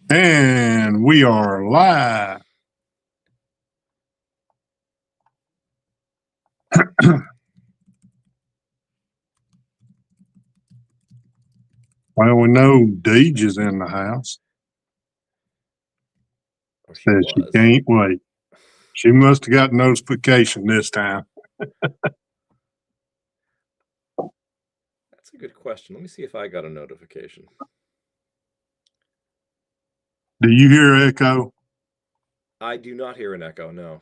And we are live. Well, we know Deej is in the house. Oh, Says she can't wait. She must have got notification this time. That's a good question. Let me see if I got a notification. Do you hear echo? I do not hear an echo, no.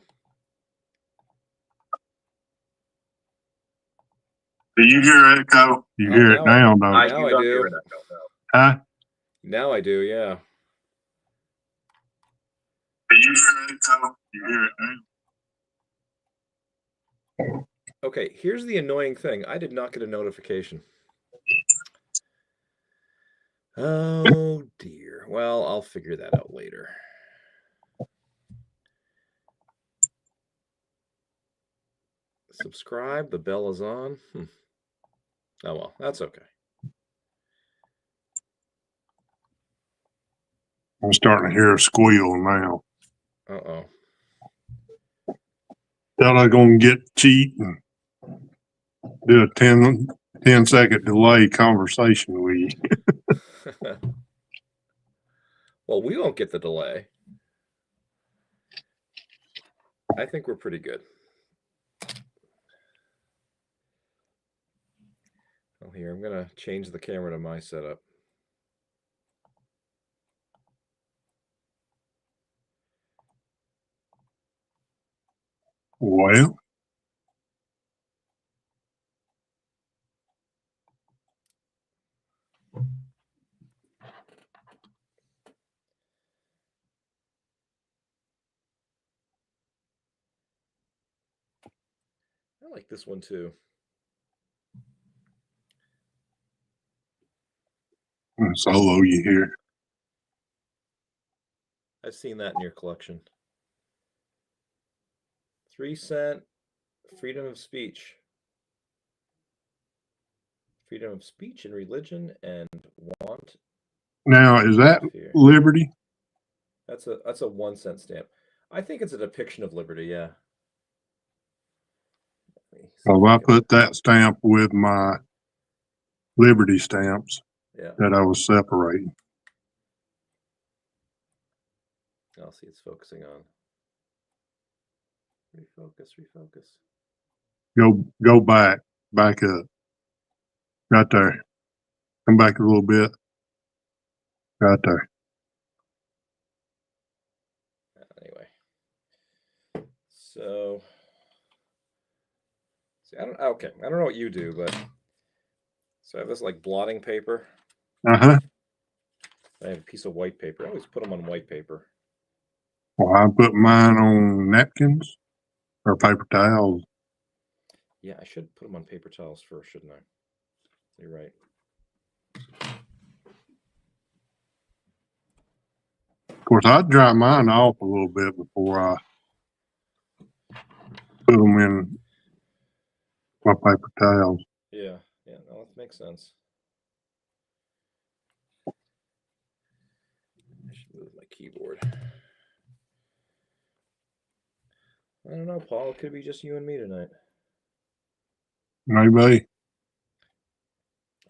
Do you hear echo? You hear it now, though. Now I do. Hear an echo, no. Huh? Now I do, yeah. Do you hear echo? You hear it now. Okay, here's the annoying thing. I did not get a notification. Oh, dear. Well, I'll figure that out later. Subscribe. The bell is on. Oh, well, that's okay. I'm starting to hear a squeal now. Uh-oh. Thought I was going to get cheat and do a 10-second delay conversation with you. Well, we won't get the delay. I think we're pretty good. Oh, here, I'm going to change the camera to my setup. Well, I like this one too. solo you hear. I've seen that in your collection. 3 cent, freedom of speech. Freedom of speech and religion and want. Now, is that Liberty? That's a 1 cent stamp. I think it's a depiction of liberty, yeah. So I put that stamp with my Liberty stamps that I was separating. I'll see it's focusing on. Refocus. Go back up. Right there. Come back a little bit. Right there. Anyway. So see, I don't know what you do, but so I have this like blotting paper. Uh-huh. I have a piece of white paper. I always put them on white paper. Well, I put mine on napkins or paper towels. Yeah, I should put them on paper towels first, shouldn't I? You're right. Of course, I'd dry mine off a little bit before I put them in my paper towels. Yeah, no, that makes sense. I should move my keyboard. I don't know, Paul. It could be just you and me tonight. Maybe.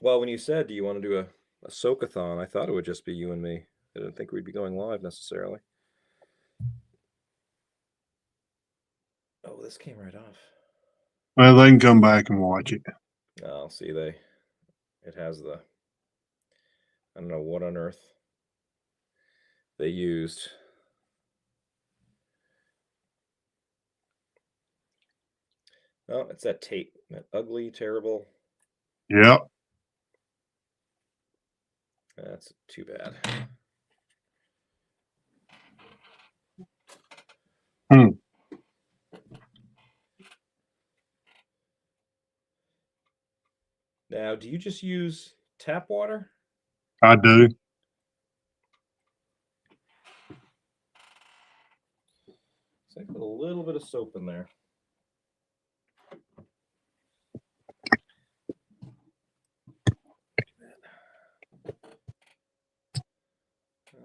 Well, when you said, do you want to do a Soak-A-Thon, I thought it would just be you and me. I didn't think we'd be going live necessarily. Oh, this came right off. Well, they can come back and watch it. Oh, see, it has the, I don't know what on earth they used. Oh, it's that tape. That ugly, terrible. Yep. That's too bad. Now, do you just use tap water? I do. So I put a little bit of soap in there.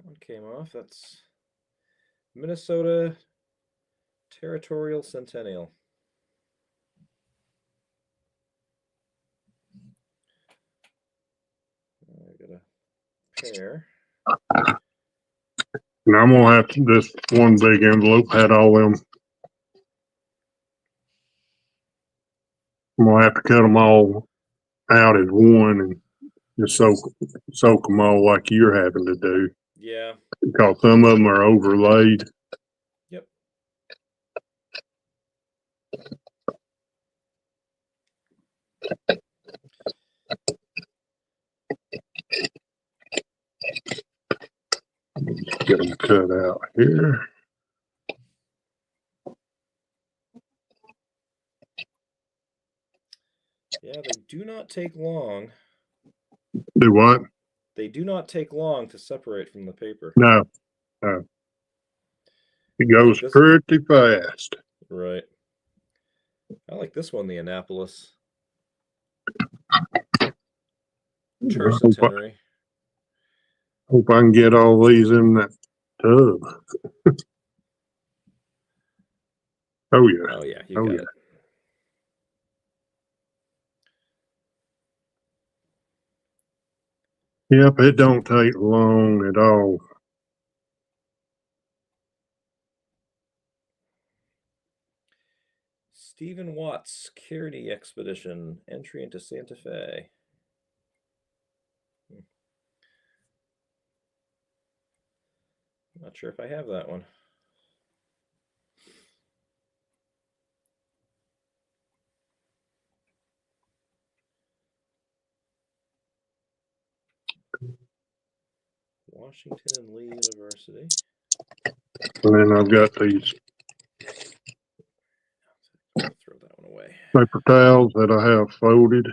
That one came off. That's Minnesota Territorial Centennial. I got a pair. And I'm gonna have to, this one big envelope had all them. I'm gonna have to cut them all out as one and just soak them all like you're having to do. Yeah. Because some of them are overlaid. Yep. Get them cut out here. Yeah, they do not take long. Do what? They do not take long to separate from the paper. No. It goes pretty fast. Right. I like this one, the Annapolis Tercentenary. Hope I can get all these in that tub. Oh yeah. Oh yeah, you got it. Yep, it don't take long at all. Stephen Watts, Kearney Expedition, entry into Santa Fe. Not sure if I have that one. Washington and Lee University. And then I've got these throw that one away. Paper towels that I have folded.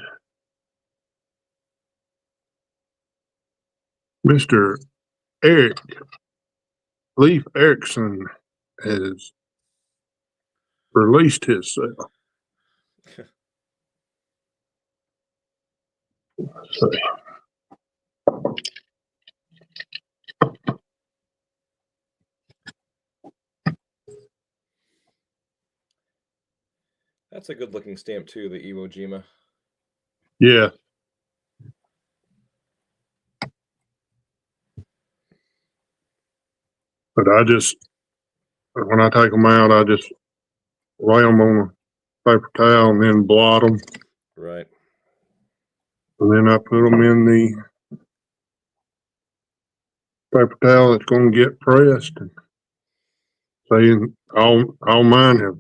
Mr. Eric Leif Erickson has released himself. Let's see. That's a good looking stamp too, the Iwo Jima. Yeah. But I just, when I take them out, I just lay them on a paper towel and then blot them. Right. And then I put them in the paper towel that's going to get pressed. And saying all mine have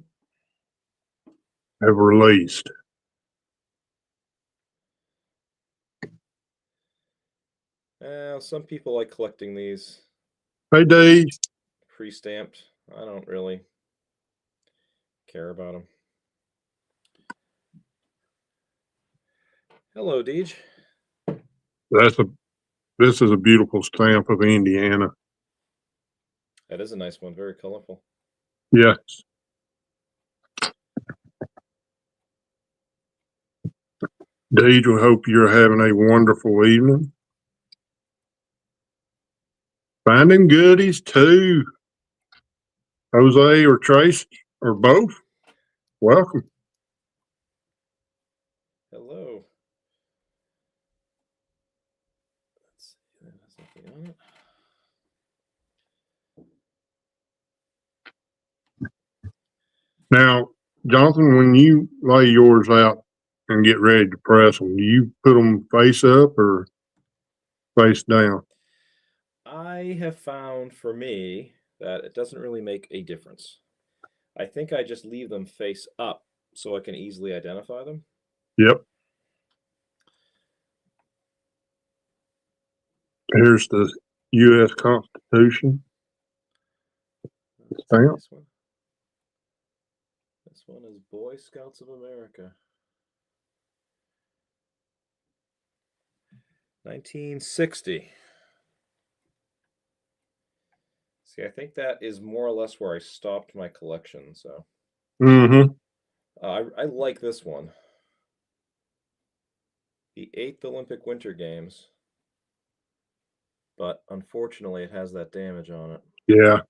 released. Some people like collecting these. Hey, Dave. Pre-stamped. I don't really care about them. Hello, Deej. This is a beautiful stamp of Indiana. That is a nice one. Very colorful. Yes. Deej, we hope you're having a wonderful evening. Finding goodies too. Jose or Tracy or both. Welcome. Hello. Let's see. That has nothing on it. Now, Jonathan, when you lay yours out and get ready to press them, do you put them face up or face down? I have found for me that it doesn't really make a difference. I think I just leave them face up so I can easily identify them. Yep. Here's the U.S. Constitution. Stamp. Nice one. This one is Boy Scouts of America. 1960. See, I think that is more or less where I stopped my collection. So, I like this one. The 8th Olympic Winter Games. but unfortunately it has that damage on it. Yeah.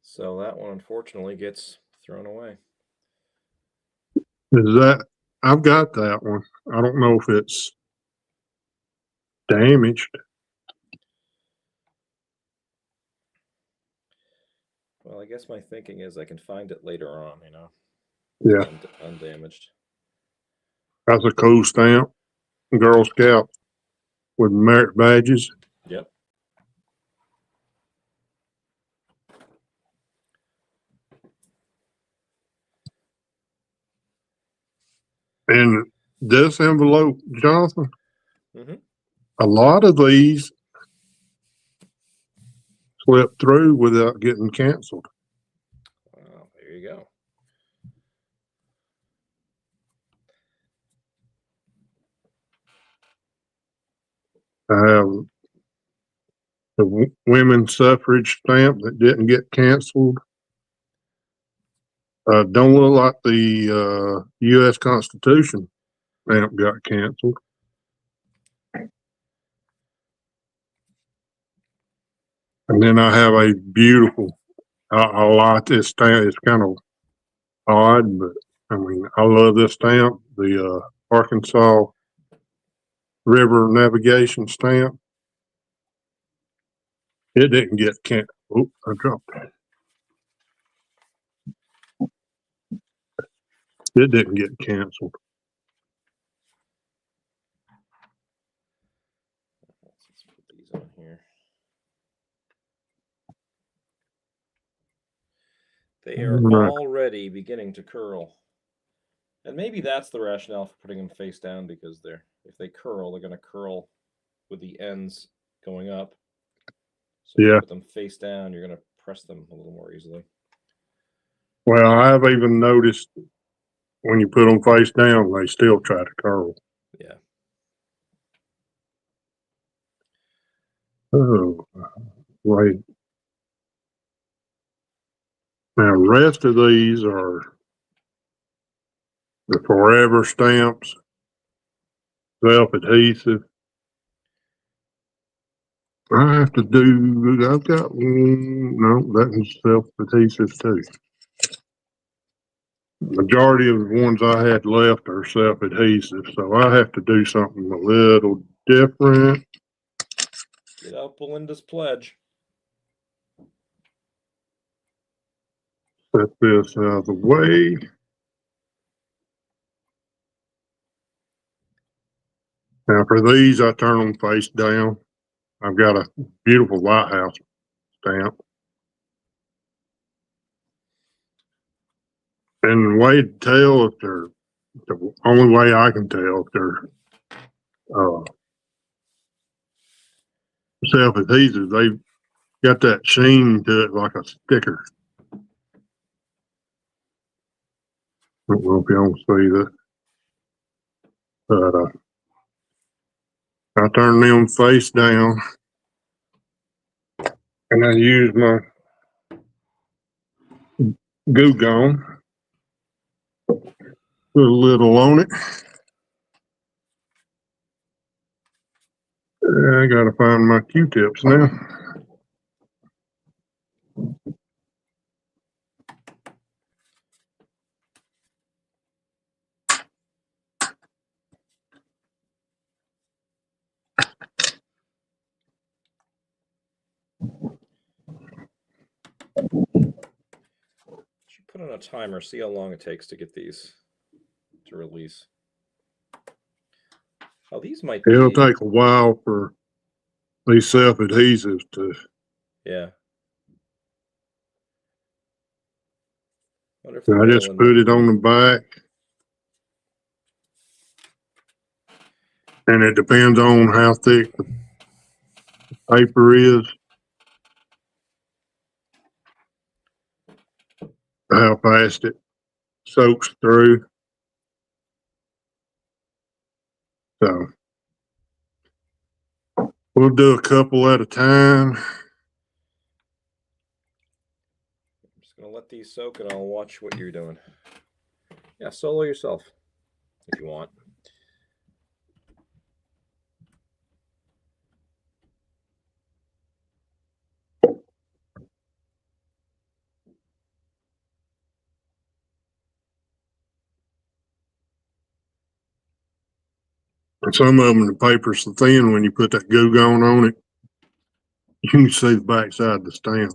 So that one unfortunately gets thrown away. Is that, I've got that one. I don't know if it's damaged. Well, I guess my thinking is I can find it later on, Yeah. undamaged. That's a cool stamp. Girl Scout with merit badges. Yep. And this envelope, Jonathan, Mm-hmm. a lot of these slip through without getting canceled. Well, there you go. I have the women's suffrage stamp that didn't get canceled. Don't look like the U.S. Constitution stamp got canceled. And then I have a beautiful, I like this stamp. It's kind of odd, but I mean, I love this stamp, the Arkansas River navigation stamp. It didn't get canceled. Oh, I dropped it. It didn't get canceled. Let's put these on here. They are already beginning to curl. And maybe that's the rationale for putting them face down, because if they curl, they're going to curl with the ends going up. So if you put them face down, you're going to press them a little more easily. Well, I've even noticed when you put them face down, they still try to curl. Yeah. Oh, wait. Now, the rest of these are the forever stamps, self-adhesive. I have to do, I've got one, no, that is self-adhesive too. Majority of the ones I had left are self-adhesive, so I have to do something a little different. Get out Belinda's pledge. Set this out of the way. Now for these, I turn them face down. I've got a beautiful lighthouse stamp. And the way to tell if they're, the only way I can tell if they're self-adhesive, they've got that sheen to it like a sticker. I don't know if y'all see that. But I turn them face down and I use my Goo Gone. Put a little on it. I gotta find my Q-tips now. Should put on a timer, see how long it takes to get these to release. Oh, these might be. It'll take a while for these self-adhesives to. Yeah. I just put it on the back. And it depends on how thick the paper is, how fast it soaks through. So we'll do a couple at a time. I'm just going to let these soak and I'll watch what you're doing. Yeah, solo yourself if you want. And some of them, the paper's so thin, when you put that goo gone on it, you can see the backside of the stamp.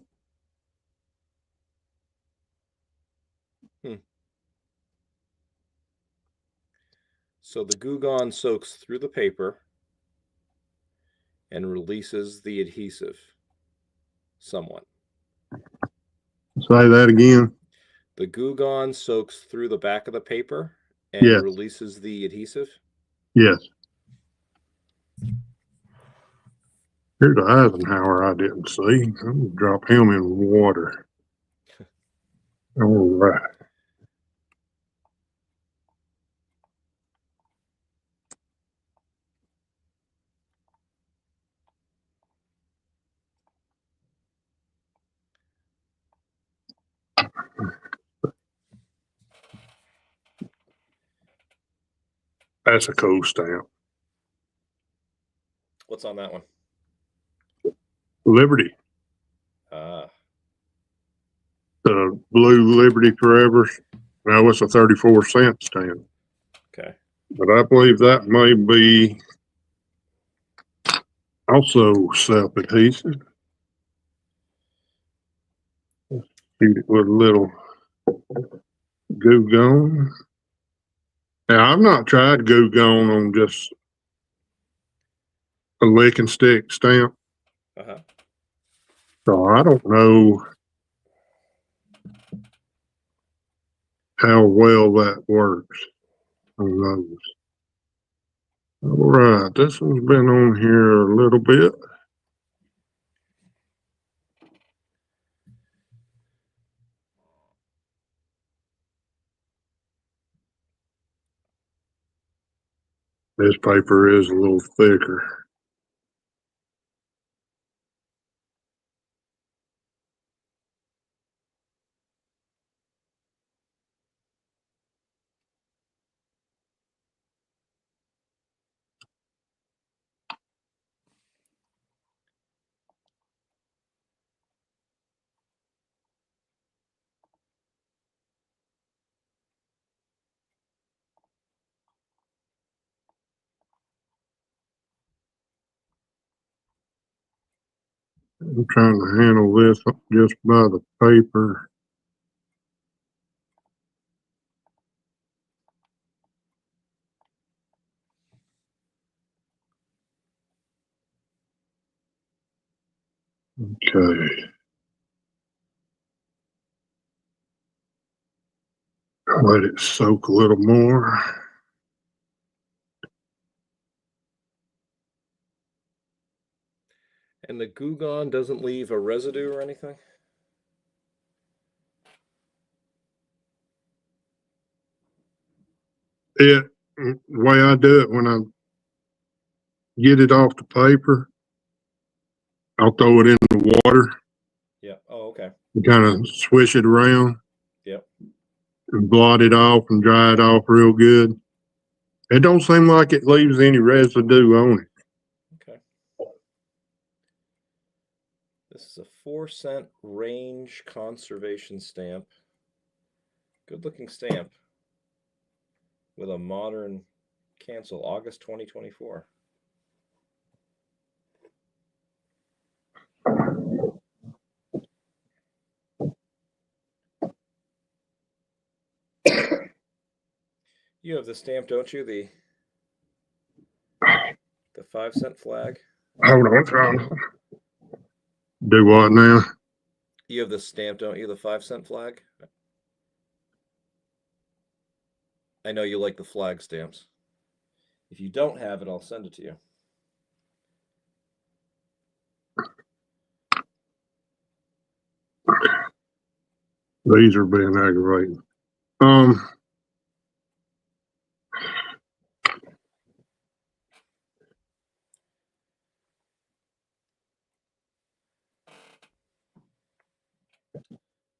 So the Goo Gone soaks through the paper and releases the adhesive somewhat. Say that again. The Goo Gone soaks through the back of the paper and Yes. releases the adhesive? Yes. Here's the Eisenhower I didn't see. I'm going to drop him in water. All right. That's a cool stamp. What's on that one? Liberty. Ah. The blue Liberty Forever. Now it's a 34-cent stamp. Okay. But I believe that may be also self-adhesive. Shoot it with a little Goo Gone. Now, I've not tried Goo Gone on just a lick and stick stamp. Uh-huh. So I don't know how well that works on those. All right, this one's been on here a little bit. This paper is a little thicker. I'm trying to handle this just by the paper. Okay. Let it soak a little more. And the Goo Gone doesn't leave a residue or anything? The way I do it, when I get it off the paper, I'll throw it in the water. Yeah. Oh, okay. And kind of swish it around. Yep. And blot it off and dry it off real good. It don't seem like it leaves any residue on it. Okay. This is a 4-cent range conservation stamp. Good looking stamp with a modern cancel, August 2024. You have the stamp, don't you? The 5-cent flag. Hold on, Charles. Do what now? You have the stamp, don't you? The 5-cent flag. I know you like the flag stamps. If you don't have it, I'll send it to you. These are being aggravating.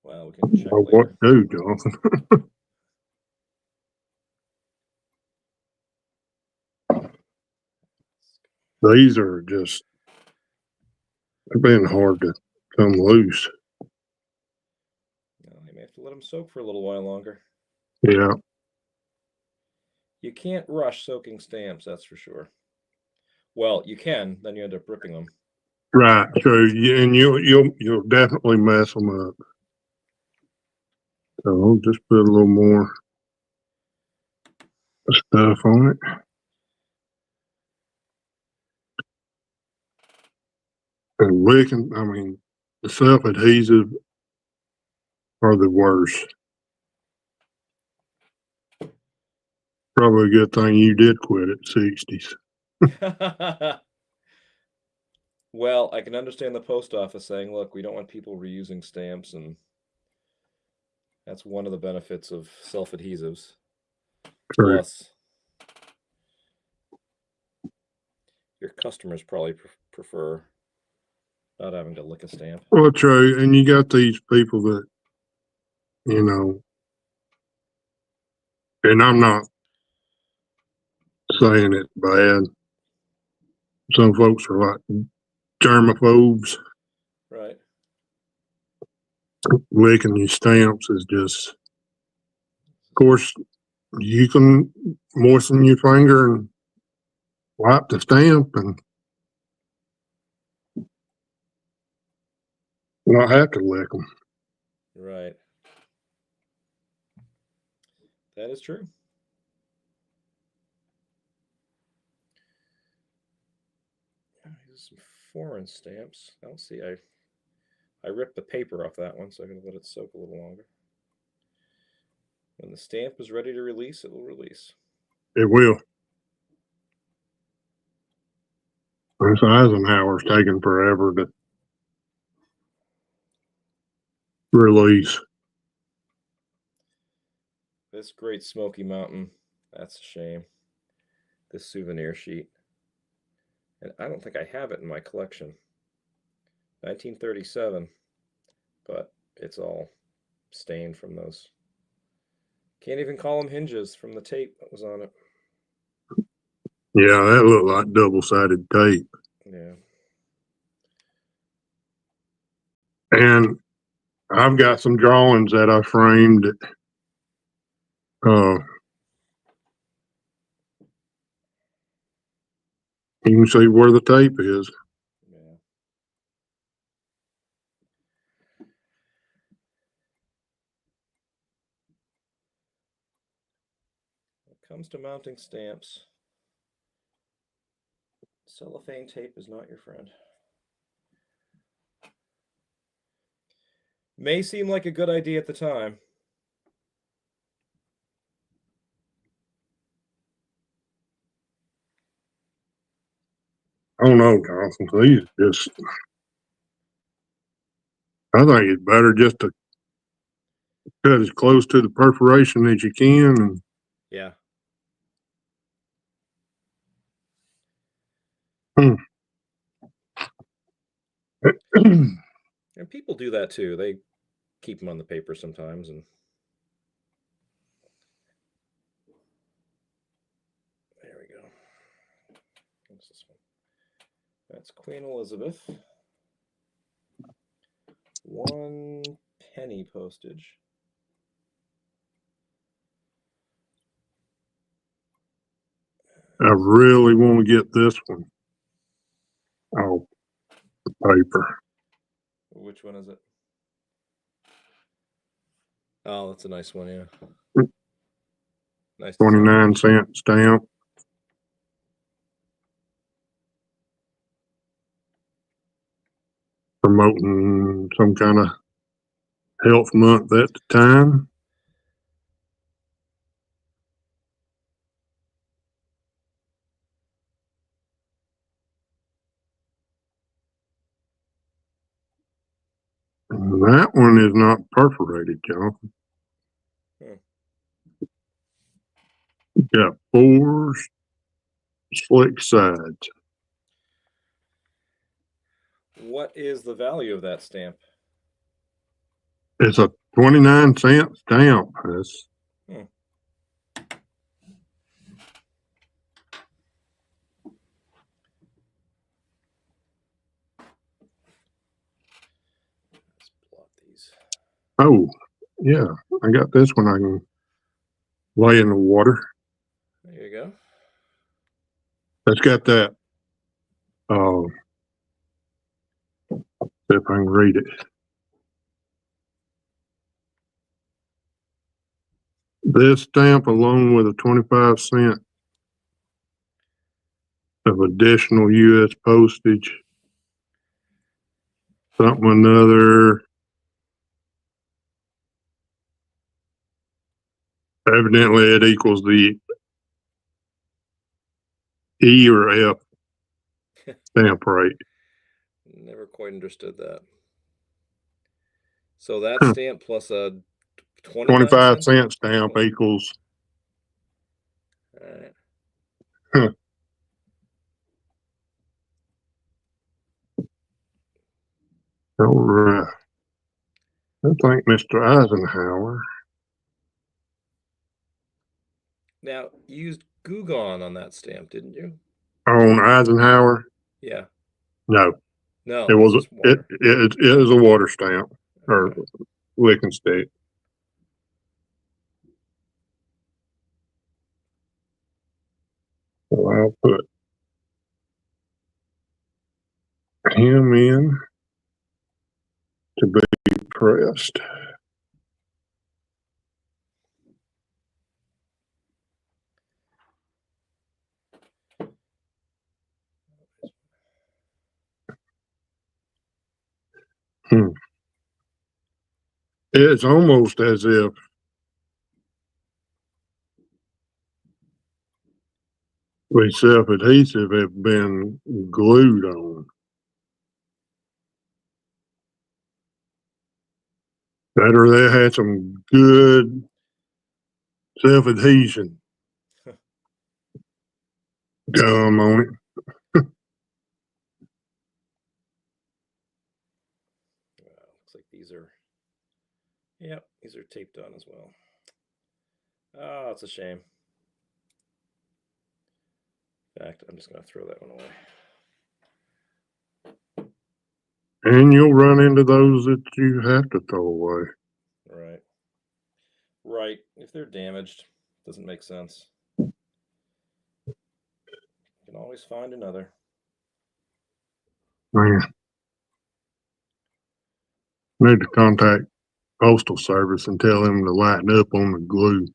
Well, we can check What later. do, Jonathan? These are just, they've been hard to come loose. Well, you may have to let them soak for a little while longer. Yeah. You can't rush soaking stamps, that's for sure. Well, you can, then you end up ripping them. Right. So and you'll definitely mess them up. So I'll just put a little more stuff on it. And licking, I mean, the self-adhesive are the worst. Probably a good thing you did quit at 60s. Well, I can understand the post office saying, look, we don't want people reusing stamps, and that's one of the benefits of self-adhesives. Plus, your customers probably prefer not having to lick a stamp. Well, true. And you got these people that, you know, and I'm not saying it's bad. Some folks are like germaphobes. Right. Licking your stamps is just, of course, you can moisten your finger and wipe the stamp and not have to lick them. Right. That is true. Some foreign stamps. I'll see. I ripped the paper off that one, so I'm going to let it soak a little longer. When the stamp is ready to release, it will release. It will. This Eisenhower's taking forever to release. This Great Smoky Mountain, that's a shame. This souvenir sheet. And I don't think I have it in my collection. 1937, but it's all stained from those. Can't even call them hinges from the tape that was on it. Yeah, that looked like double-sided tape. Yeah. And I've got some drawings that I framed that, you can see where the tape is. Yeah. When it comes to mounting stamps, cellophane tape is not your friend. May seem like a good idea at the time. I don't know, Jonathan. These just, I think it's better just to cut as close to the perforation as you can. And yeah. And people do that too. They keep them on the paper sometimes, and there we go. What's this one? That's Queen Elizabeth. 1 penny postage. I really want to get this one. Oh, the paper. Which one is it? Oh, that's a nice one, yeah. Nice 29-cent stamp. Promoting some kind of health month at the time. And that one is not perforated, Jonathan. Got 4 slick sides. What is the value of that stamp? It's a 29-cent stamp. That's Let's blot these. Oh, yeah. I got this one I can lay in the water. There It's got that. See if I can read it. This stamp, along with a 25 cent of additional U.S. postage, something another. Evidently, it equals the E or F stamp rate. Never quite understood that. So that stamp plus a 25 cent stamp equals. All right. Huh. All right. I think Mr. Eisenhower. Now, you used Gugon on that stamp, didn't you? On Eisenhower? Yeah. No. No, It was just water. it is a water stamp or licking stick. So I'll put him in to be pressed. It's almost as if the self-adhesive have been glued on. That or they had some good self-adhesion gum on it. Looks like these are, yep, these are taped on as well. Oh, it's a shame. In fact, I'm just going to throw that one away. And you'll run into those that you have to throw away. Right. Right. If they're damaged, doesn't make sense. You can always find another. Man. Need to contact Postal Service and tell them to lighten up on the glue.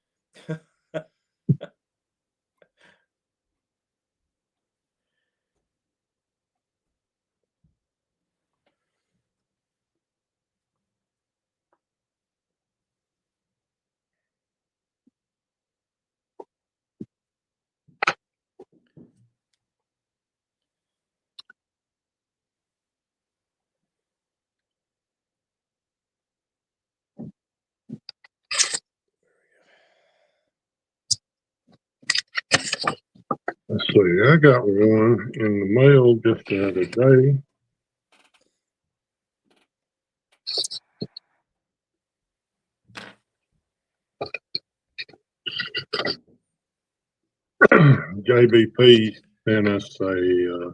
Let's see, I got one in the mail just the other day. JBP sent us a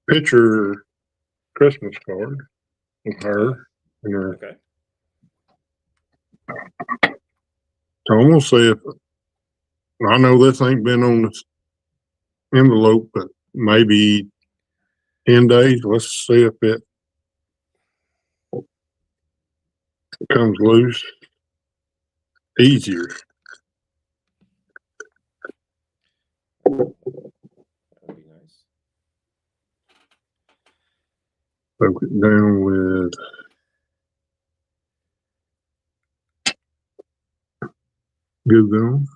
picture Christmas card of her and her. Okay. So I'm gonna see if I know this ain't been on the envelope, but maybe 10 days. Let's see if it comes loose easier. That would be nice. Soak it down with Goo Gone.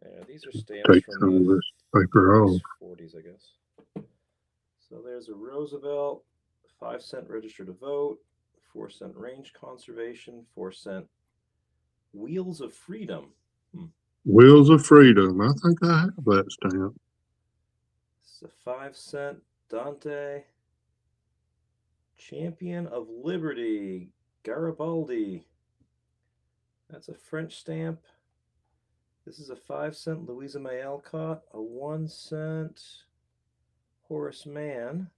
Yeah, these are stamps Take from some of the this paper off. 40s, I guess. So there's a Roosevelt, 5-cent register to vote, 4-cent range conservation, 4-cent Wheels of Freedom. Wheels of Freedom. I think I have that stamp. It's a 5-cent Dante, Champion of Liberty, Garibaldi. That's a French stamp. This is a 5-cent Louisa May Alcott, a 1-cent Horace Mann,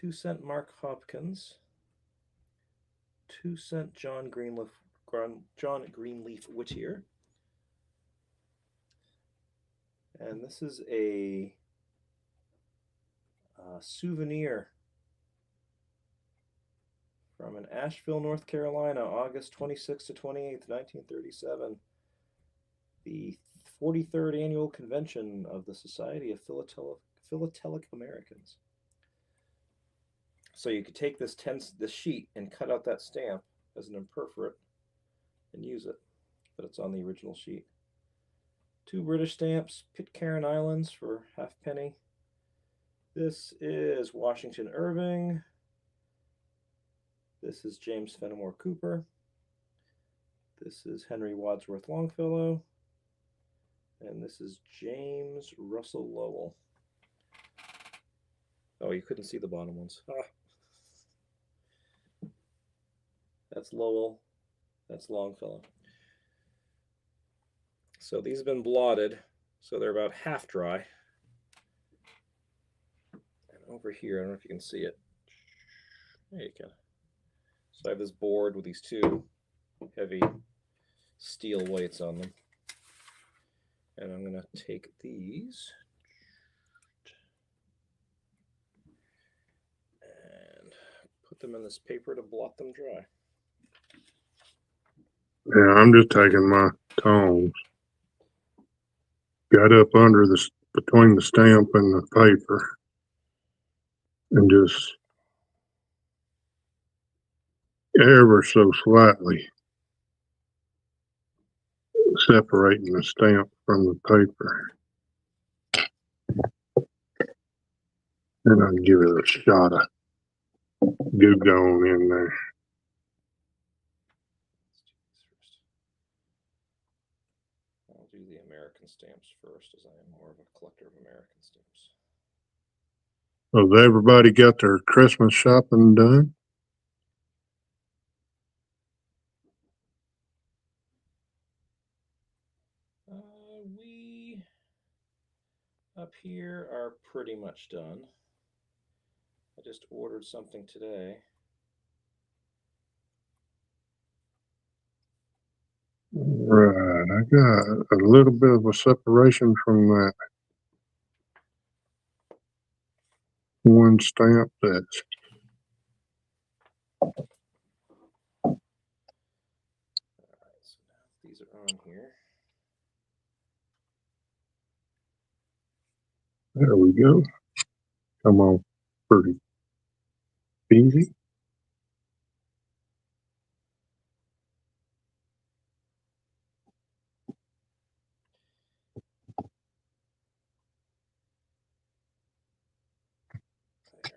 2-cent Mark Hopkins, 2-cent John Greenleaf Whittier, and this is a souvenir from an Asheville, North Carolina, August 26th to 28th, 1937. The 43rd annual convention of the Society of Philatelic Americans. So you could take this sheet and cut out that stamp as an imperforate and use it, but it's on the original sheet. 2 British stamps, Pitcairn Islands for halfpenny. This is Washington Irving. This is James Fenimore Cooper. This is Henry Wadsworth Longfellow. And this is James Russell Lowell. Oh, you couldn't see the bottom ones. That's Lowell. That's Longfellow. So these have been blotted, so they're about half dry. And over here, I don't know if you can see it. There you can. So I have this board with these 2 heavy steel weights on them. And I'm going to take these and put them in this paper to blot them dry. Yeah, I'm just taking my tongs, got up under between the stamp and the paper, and just ever so slightly separating the stamp from the paper. And I'll give it a shot of goo gone in there. I'll do the American stamps first, as I am more of a collector of American stamps. Has everybody got their Christmas shopping done? We up here are pretty much done. I just ordered something today. Right, I got a little bit of a separation from that one stamp that's So now these are on here. there we go. Come on, pretty easy. There.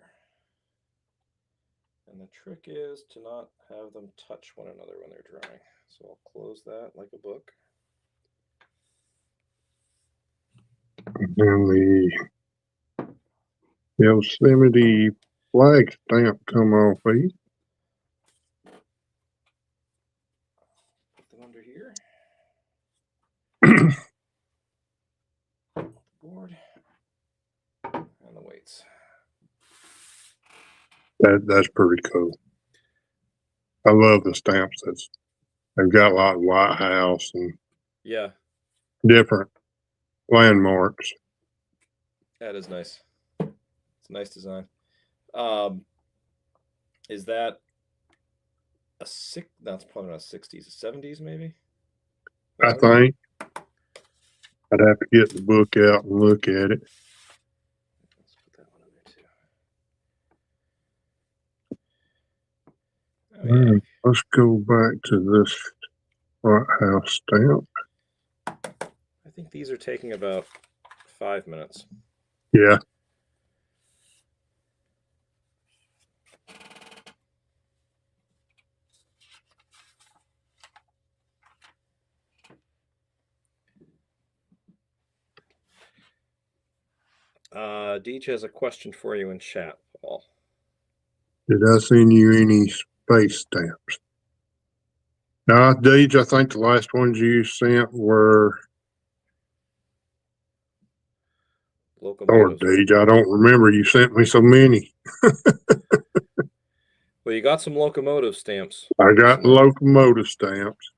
And the trick is to not have them touch one another when they're drying. So I'll close that like a book. And the Yosemite flag stamp come off these. Put them under here. Board and the weights. That's pretty cool. I love the stamps. They've got a lot of White House and Yeah, different landmarks. that is nice. It's a nice design. Is that a six? That's probably not 60s, 70s maybe. I think I'd have to get the book out and look at it. Let's put that one in there too. Oh, yeah. Let's go back to this White House stamp. I think these are taking about 5 minutes. Yeah. Deej has a question for you in chat, Paul. Did I send you any space stamps? Deej, I think the last ones you sent were, Locomotives, right? Deej, I don't remember. You sent me so many. Well, you got some locomotive stamps. I got recently. locomotive stamps.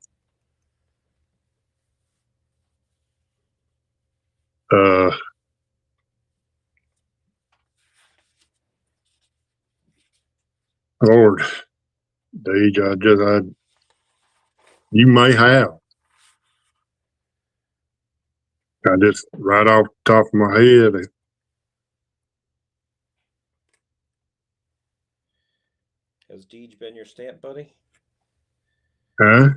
Lord, Deej, you may have. I just right off the top of my head. Has Deej been your stamp buddy? Huh?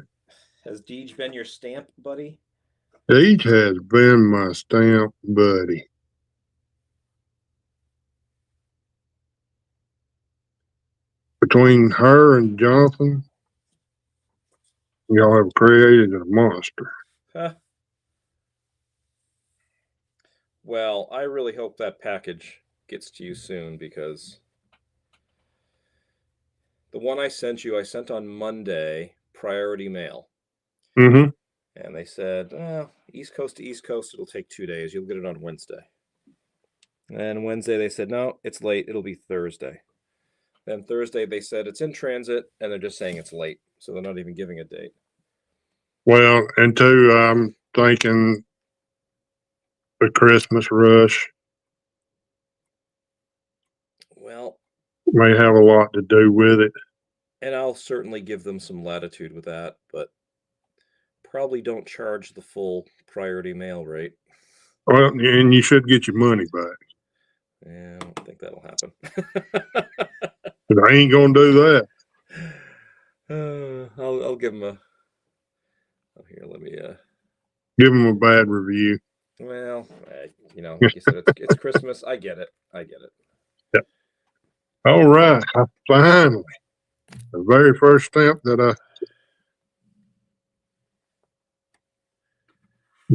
Has Deej been your stamp buddy? Deej has been my stamp buddy. Between her and Jonathan, y'all have created a monster. Huh. Well, I really hope that package gets to you soon because the one I sent on Monday, priority mail. Mm-hmm. And they said, East Coast to East Coast, it'll take 2 days. You'll get it on Wednesday. And Wednesday they said, no, it's late. It'll be Thursday. Then Thursday they said it's in transit, and they're just saying it's late. So they're not even giving a date. Well, and two, I'm thinking the Christmas rush Well, may have a lot to do with it. and I'll certainly give them some latitude with that, but probably don't charge the full priority mail rate. Well, and you should get your money back. Yeah, I don't think that'll happen. But I ain't gonna do that. I'll give them a. Oh, here, let me. Give them a bad review. Well, like you said, it's Christmas. I get it. Yep. All right. Finally, the very first stamp that I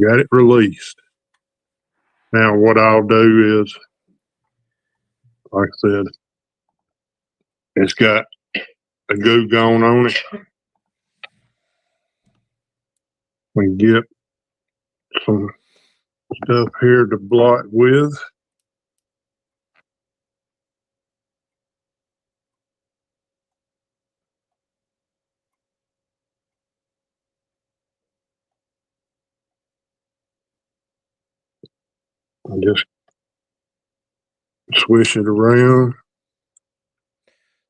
got it released. Now, what I'll do is, like I said, it's got a goo gone on it. We get some stuff here to blot with. And just swish it around.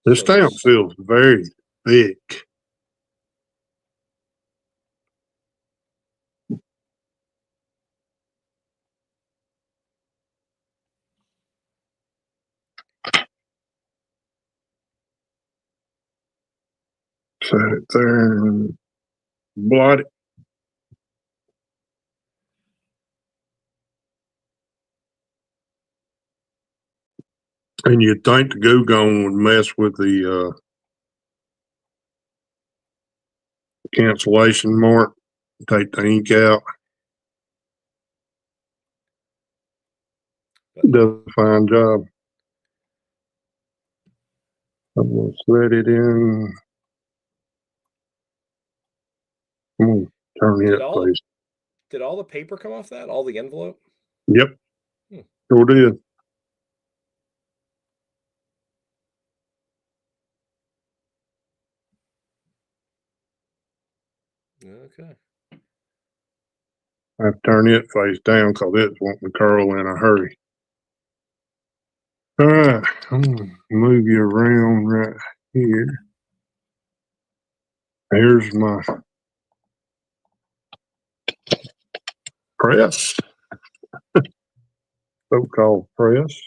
This So stamp feels very thick. Set it there and blot it. And you'd think the goo gone would mess with the cancellation mark, take the ink out. Does a fine job. I'm going to slid it in. Come on, turn it, please. Did all the paper come off that? All the envelope? Yep, sure did. Okay. I have to turn it face down because it's wanting to curl in a hurry. All right, I'm going to move you around right here. Here's my press, so-called press.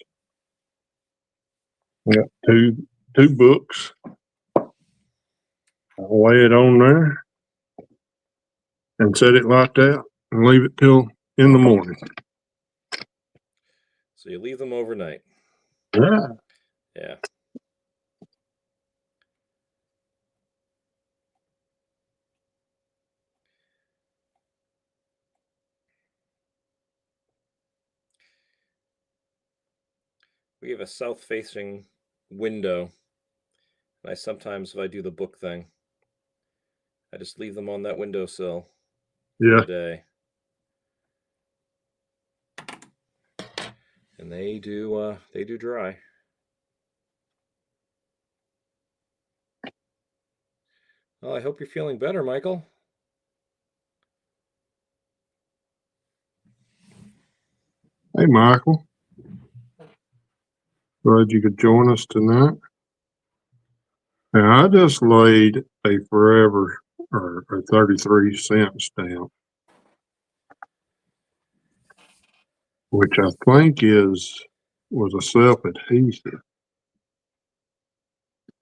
I got two books. I'll lay it on there and set it like that and leave it till in the morning. So you leave them overnight. Yeah. Yeah. We have a south-facing window. And I sometimes, if I do the book thing, I just leave them on that windowsill Yeah. for the day. And they do dry. Well, I hope you're feeling better, Michael. Hey, Michael. Glad you could join us tonight. And I just laid a forever or a 33-cent stamp, which I think was a self-adhesive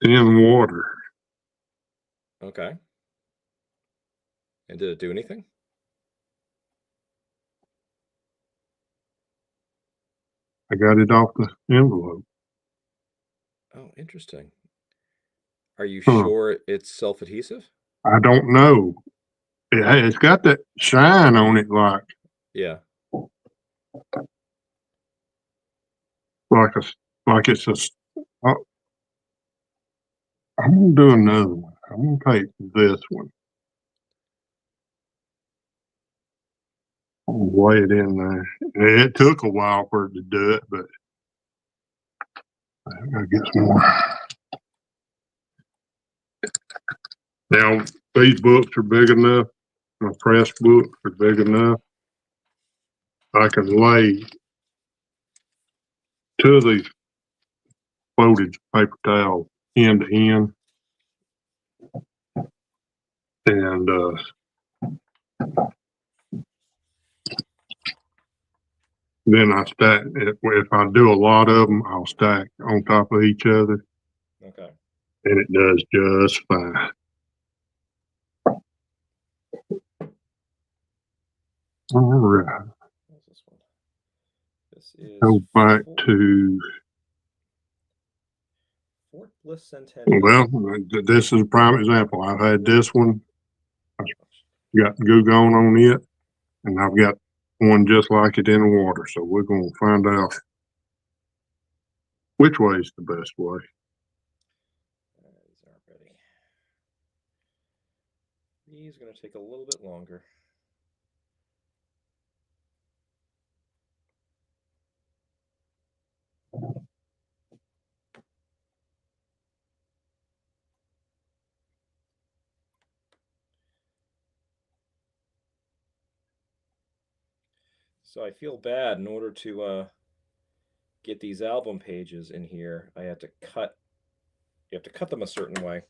in water. Okay. And did it do anything? I got it off the envelope. Oh, interesting. Are you Huh. sure it's self-adhesive? I don't know. It's got that shine on it, Yeah. like a like it's a. uh, I'm gonna do another one. I'm gonna take this one. I'm gonna lay it in there. It took a while for it to do it, but I gotta get some more. Now these books are big enough. My press books are big enough. I can lay two of these folded paper towels end to end, and then I stack. If I do a lot of them, I'll stack on top of each other, Okay. and it does just fine. All right. What's this one? This is Go back to. Fort Bliss Centennial. Well, this is a prime example. I've had this one. I got goo gone on it, and I've got one just like it in the water. So we're going to find out which way is the best way. These aren't ready. These are going to take a little bit longer. So I feel bad. In order to get these album pages in here, I had to cut. You have to cut them a certain way,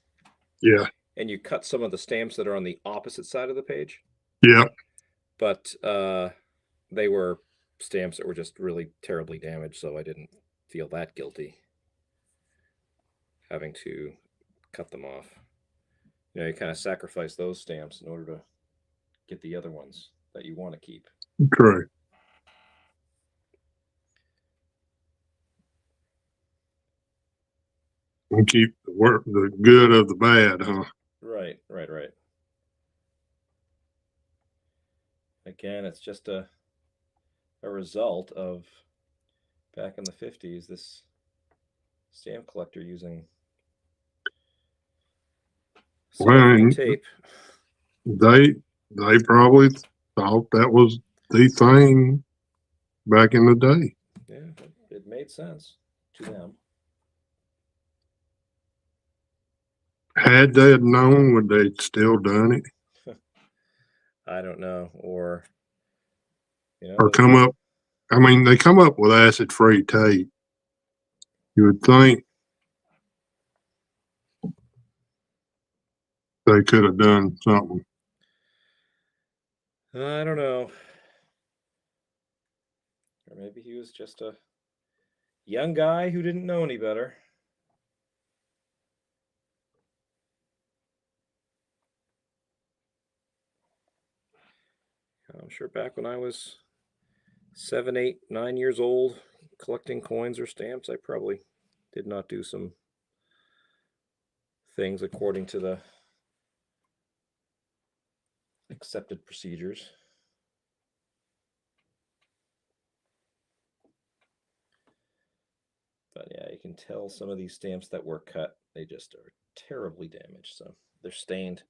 Yeah. and you cut some of the stamps that are on the opposite side of the page. Yeah. But they were stamps that were just really terribly damaged, so I didn't feel that guilty having to cut them off. You know, you kind of sacrifice those stamps in order to get the other ones that you want to keep. True. And keep the good of the bad, huh? Right. Again, it's just a result of back in the 50s, this stamp collector using cellophane tape. They probably thought that was the thing back in the day. Yeah, it made sense to them. Had they had known, would they still done it? I don't know, or or come up. I mean, they come up with acid-free tape. You would think they could have done something. I don't know. Or maybe he was just a young guy who didn't know any better. I'm sure back when I was 7, 8, 9 years old, collecting coins or stamps, I probably did not do some things according to the accepted procedures. But yeah, you can tell some of these stamps that were cut, they just are terribly damaged. So they're stained.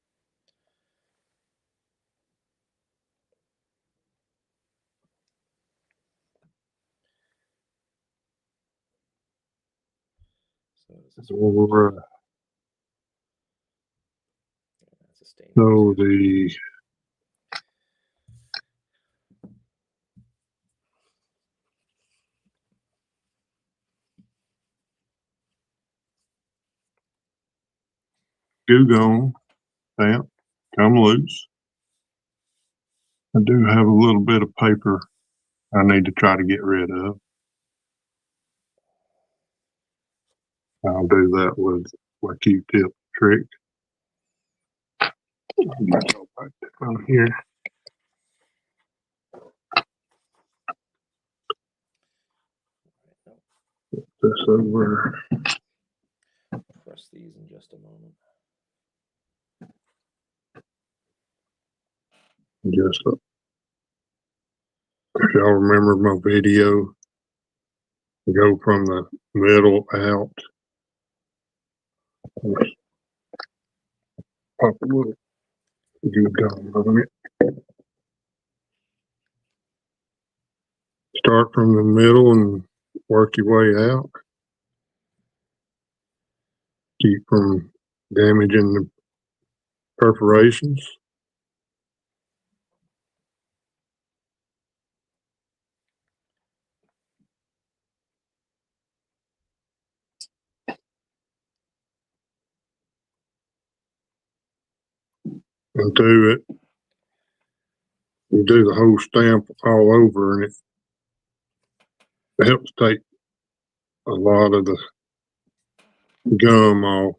Or, That's a stain. so the Goo Gone stamp come loose. I do have a little bit of paper I need to try to get rid of. I'll do that with my Q-tip trick. Go back down here. Put this over. Press these in just a moment. Just if y'all remember my video, go from the middle out. Pop a little Goo Gone on it. Start from the middle and work your way out. Keep from damaging the perforations. And do it. You do the whole stamp all over, and it helps take a lot of the gum off.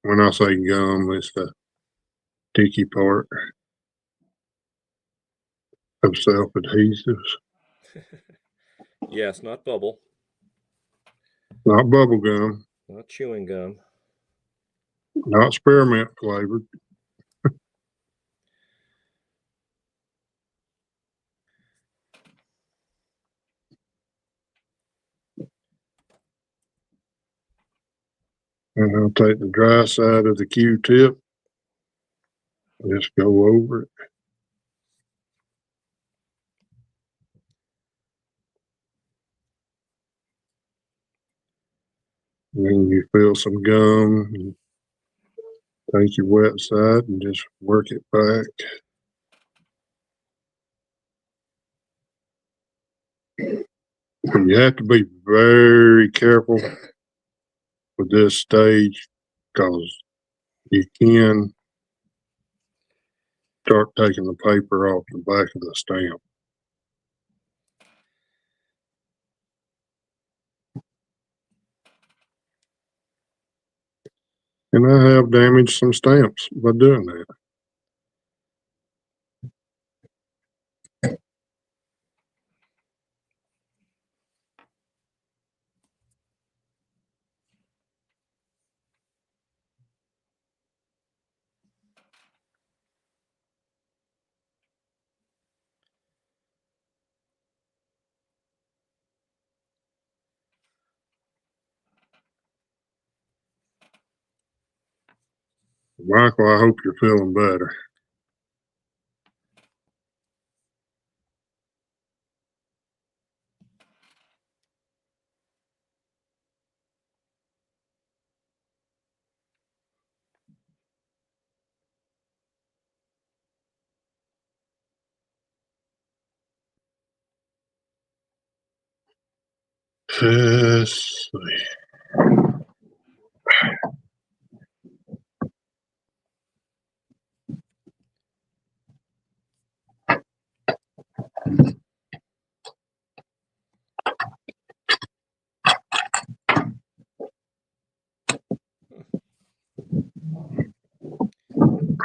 When I say gum, it's the sticky part of self-adhesives. Yes, not bubble. Not bubble gum. Not chewing gum. Not spearmint flavored. And I'll take the dry side of the Q-tip, just go over it. And then you feel some gum, and take your wet side and just work it back. You have to be very careful with this stage because you can start taking the paper off the back of the stamp. And I have damaged some stamps by doing that. Michael, I hope you're feeling better. Let's see.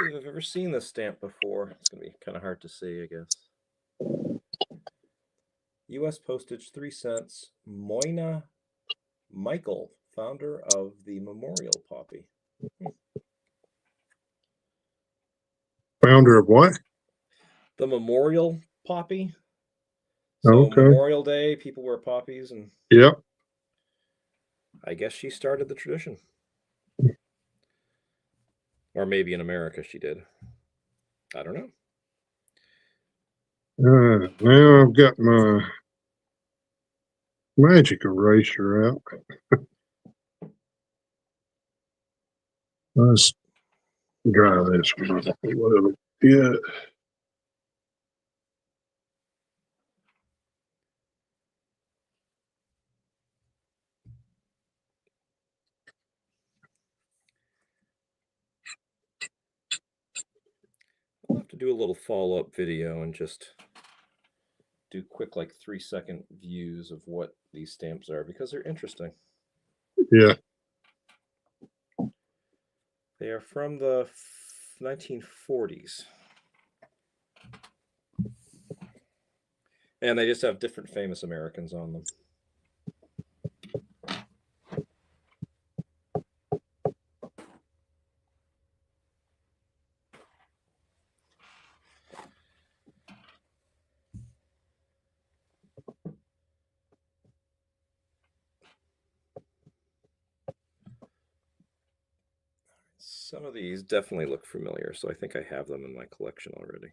If I've ever seen this stamp before, it's going to be kind of hard to see, I guess. U.S. postage, 3 cents. Moina Michael, founder of the Memorial Poppy. Founder of what? The Memorial Poppy. So Okay. Memorial Day, people wear poppies, and yep. I guess she started the tradition. Or maybe in America she did. I don't know. Now I've got my magic eraser out. Let's dry this one a little bit. I'll have to do a little follow-up video and just do quick, like 3-second views of what these stamps are because they're interesting. Yeah. They are from the 1940s. And they just have different famous Americans on them. Some of these definitely look familiar, so I think I have them in my collection already.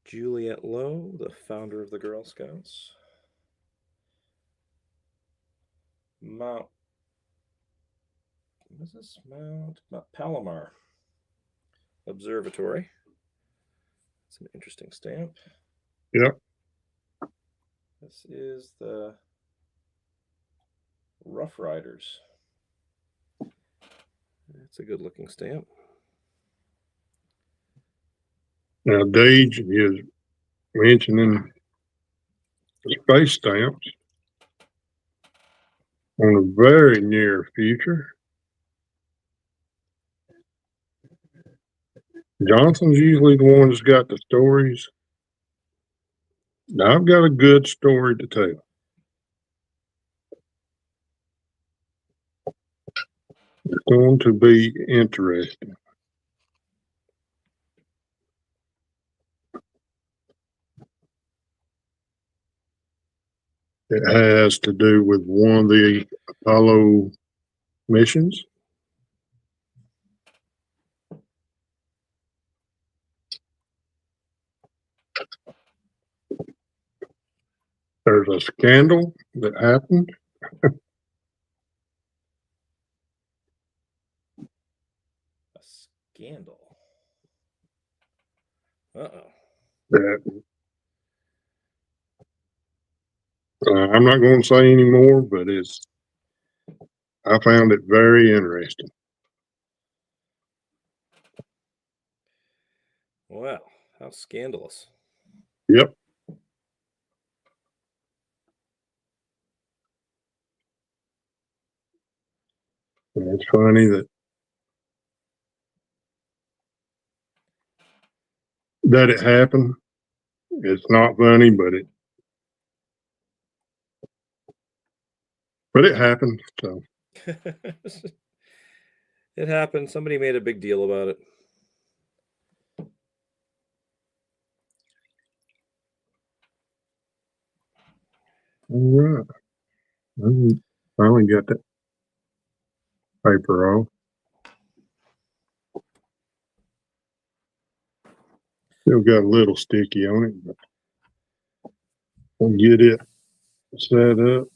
Juliet Lowe, the founder of the Girl Scouts. Mount Palomar Observatory. It's an interesting stamp. Yep. This is the Rough Riders. It's a good looking stamp. Now, Dage is mentioning space stamps on a very near future. Johnson's usually the one that's got the stories. Now, I've got a good story to tell. It's going to be interesting. It has to do with one of the Apollo missions. There's a scandal that happened. A scandal. Uh-oh. That I'm not going to say any more, but I found it very interesting. Wow, how scandalous. Yep. And it's funny that it happened. It's not funny, but it happened. So it happened. Somebody made a big deal about it. All right. Finally got that paper off. Still got a little sticky on it, but we'll get it set up.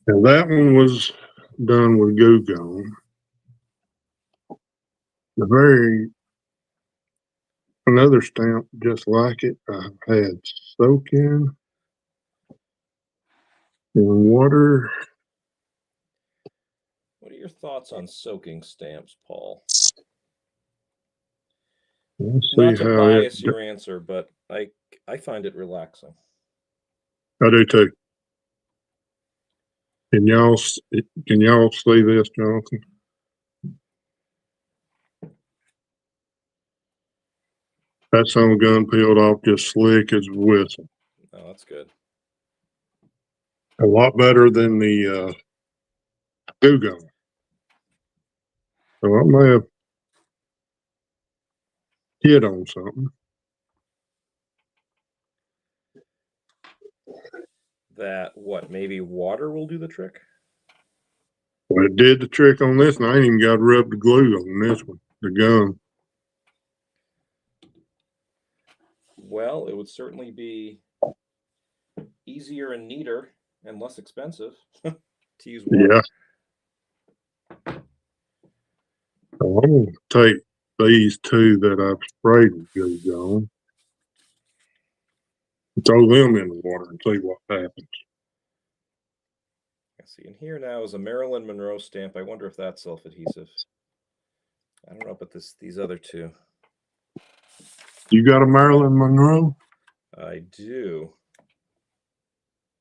And that one was done with Goo Gone. Another stamp just like it. I had Soak-A-Thon in water. What are your thoughts on soaking stamps, Paul? Let's Not see to how bias your answer, but I find it relaxing. I do too. Can y'all see this, Jonathan? That's some gun peeled off just slick as a whistle. Oh, that's good. A lot better than the Goo Gone. So I may have hit on something. That what? Maybe water will do the trick? Well, it did the trick on this, and I ain't even got to rub the glue on this one, the gum. Well, it would certainly be easier and neater and less expensive to use water. Yeah. So I'm going to take these two that I've sprayed with Goose on, throw them in the water and see what happens. I see. And here now is a Marilyn Monroe stamp. I wonder if that's self-adhesive. I don't know, but these other two. You got a Marilyn Monroe? I do.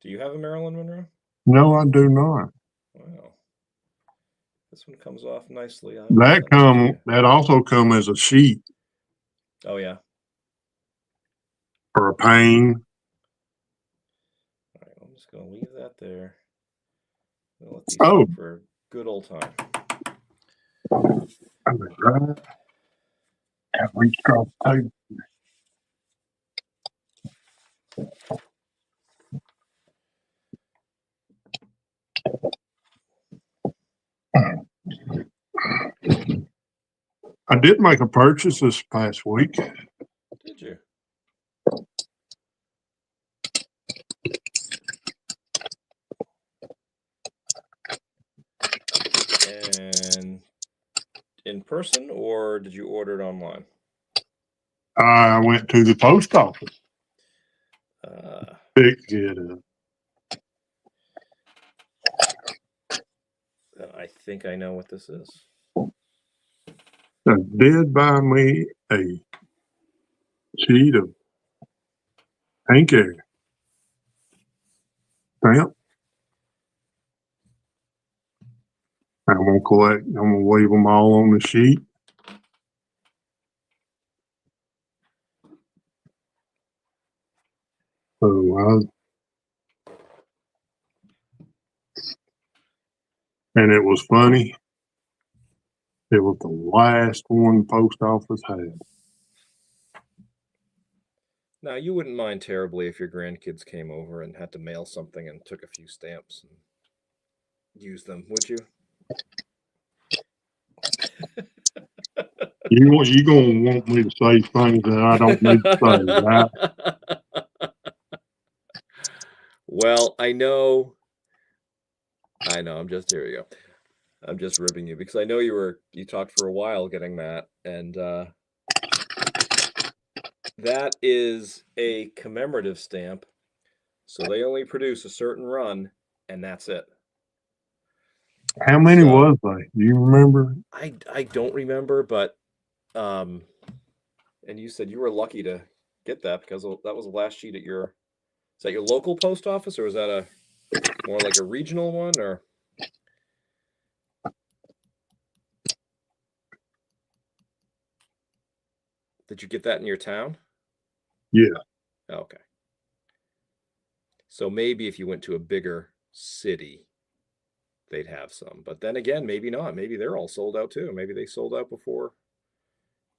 Do you have a Marilyn Monroe? No, I do not. Wow. This one comes off nicely. That also come as a sheet Oh yeah. or a pane. All right, I'm just gonna leave that there. I'll let these Oh, sit for a good old time. I'm gonna try. Can't reach across the table. I did make a purchase this past week. Did you? And in person, or did you order it online? I went to the post office. Picked it up. I think I know what this is. I did buy me a sheet of pink air stamp. I'm gonna leave them all on the sheet. And it was funny. It was the last one the post office had. Now, you wouldn't mind terribly if your grandkids came over and had to mail something and took a few stamps and used them, would you? You gonna want me to say things that I don't need to say, right? Well, I know. Here we go. I'm just ribbing you because I know you talked for a while getting that, and that is a commemorative stamp. So they only produce a certain run, and that's it. How many was they? Do you remember? I don't remember, but and you said you were lucky to get that because that was the last sheet at your. Is that your local post office, or is that a more like a regional one, or? Did you get that in your town? Yeah. Okay. So maybe if you went to a bigger city, they'd have some. But then again, maybe not. Maybe they're all sold out too. Maybe they sold out before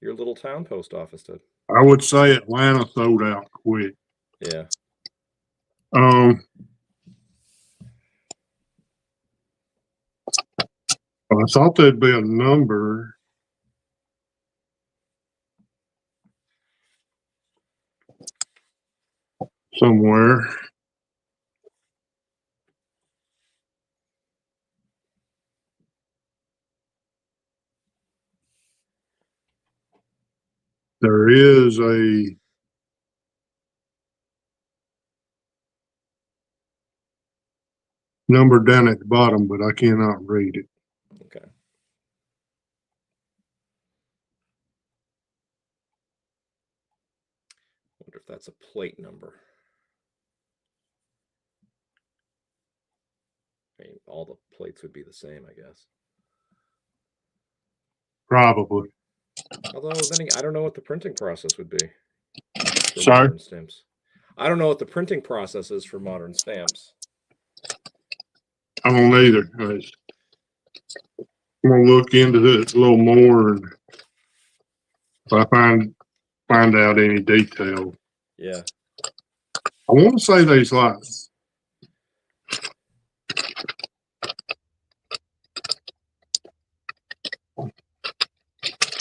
your little town post office did. I would say Atlanta sold out quick. Yeah. I thought there'd be a number. Somewhere. There is a number down at the bottom, but I cannot read it. Okay. Wonder if that's a plate number. I mean, all the plates would be the same, I guess. Probably. Although then again, I don't know what the printing process would be for Sorry? modern stamps. I don't know what the printing process is for modern stamps. I don't either. I'm gonna look into this a little more, and if I find out any detail. Yeah. I want to say these like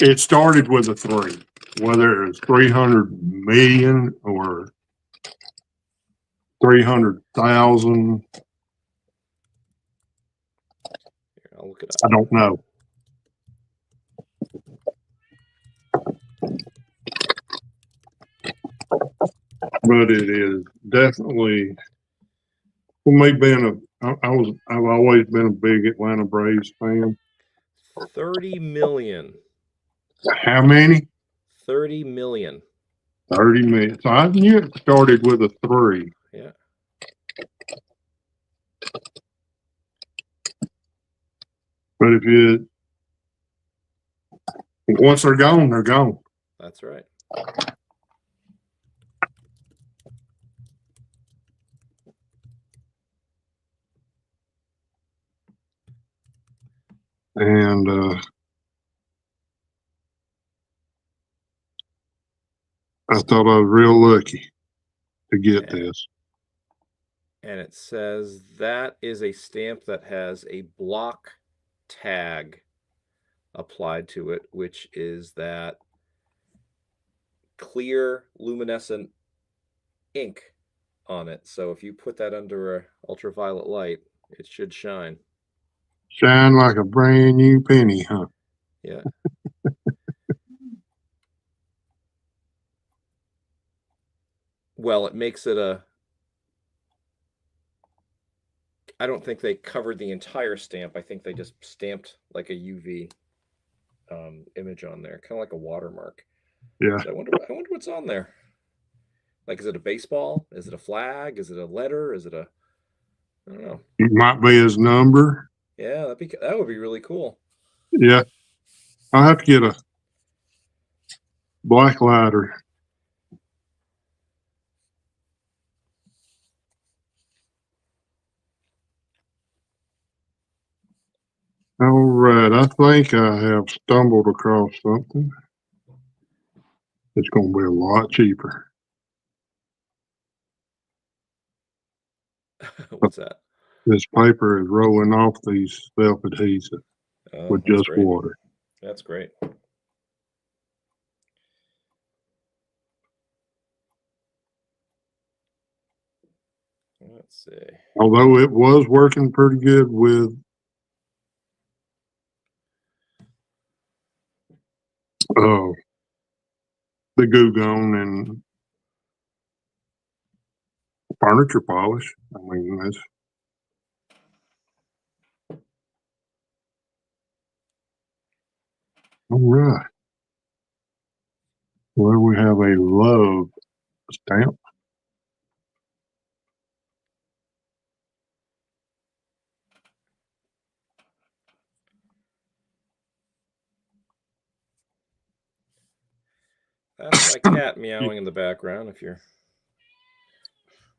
it started with a 3, whether it was 300 million or 300,000. I'll look it up. I don't know. But it is definitely, for me being I've always been a big Atlanta Braves fan. 30 million. How many? 30 million. 30 million. So I knew it started with a 3. Yeah. But once they're gone, they're gone. That's right. And I thought I was real lucky to get this. And it says that is a stamp that has a block tag applied to it, which is that clear luminescent ink on it. So if you put that under a ultraviolet light, it should shine. Shine like a brand new penny, huh? Yeah. Well, it makes it I don't think they covered the entire stamp. I think they just stamped like a UV image on there, kind of like a watermark. Yeah. So I wonder what's on there. Like, is it a baseball? Is it a flag? Is it a letter? Is it a? I don't know. It might be his number. Yeah, that would be really cool. Yeah. I'll have to get a black lighter. All right. I think I have stumbled across something. It's going to be a lot cheaper. What's that? This paper is rolling off these self-adhesive with just great. water. That's great. Let's see. Although it was working pretty good with the Goo Gone and furniture polish. I mean, that's all right. Well, we have a love stamp. That's my cat meowing in the background. If you're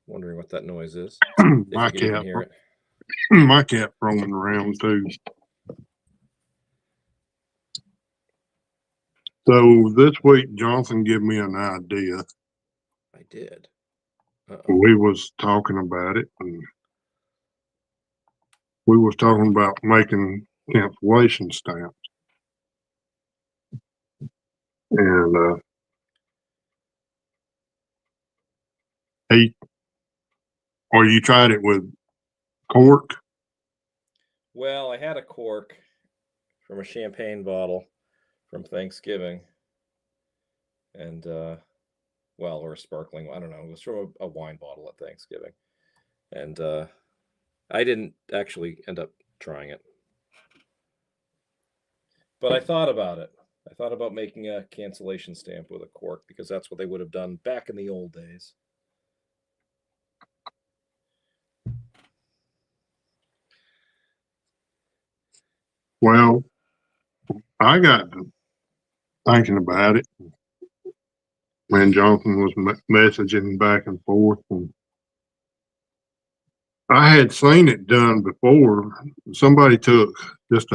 wondering what that noise is, my if you can even cat, hear it. my cat roaming around too. So this week, Jonathan gave me an idea. I did. We was talking about it, and we was talking about making cancellation stamps. And you tried it with cork? Well, I had a cork from a champagne bottle from Thanksgiving, and or a sparkling. I don't know. It was from a wine bottle at Thanksgiving, and I didn't actually end up trying it, but I thought about it. I thought about making a cancellation stamp with a cork because that's what they would have done back in the old days. Well, I got thinking about it when Jonathan was messaging back and forth, and I had seen it done before. Somebody took just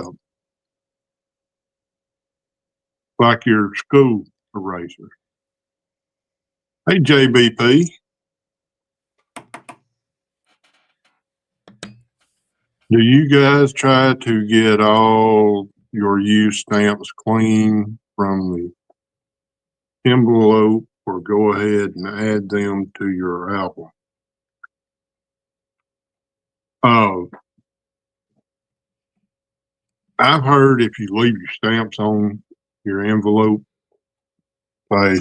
like your school eraser. Hey, JBP. Do you guys try to get all your used stamps clean from the envelope or go ahead and add them to your album. I've heard if you leave your stamps on your envelope, say,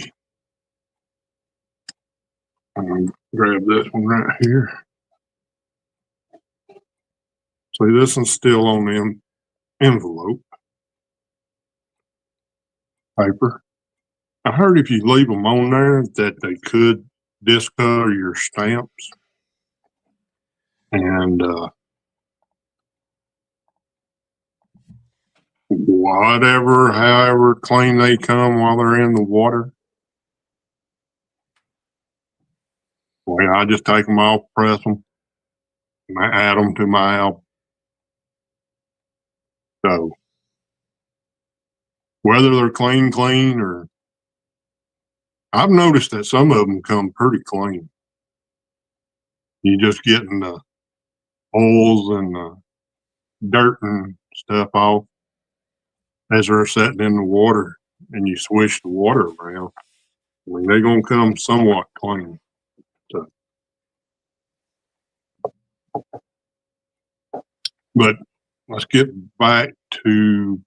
I'm going to grab this one right here. See, this one's still on the envelope paper. I heard if you leave them on there that they could discolor your stamps. And whatever, however clean they come while they're in the water, well, I just take them off, press them, and I add them to my album. So whether they're clean, or I've noticed that some of them come pretty clean. You just getting the oils and the dirt and stuff off as they're sitting in the water, and you swish the water around. I mean, they're gonna come somewhat clean. So, but let's get back to,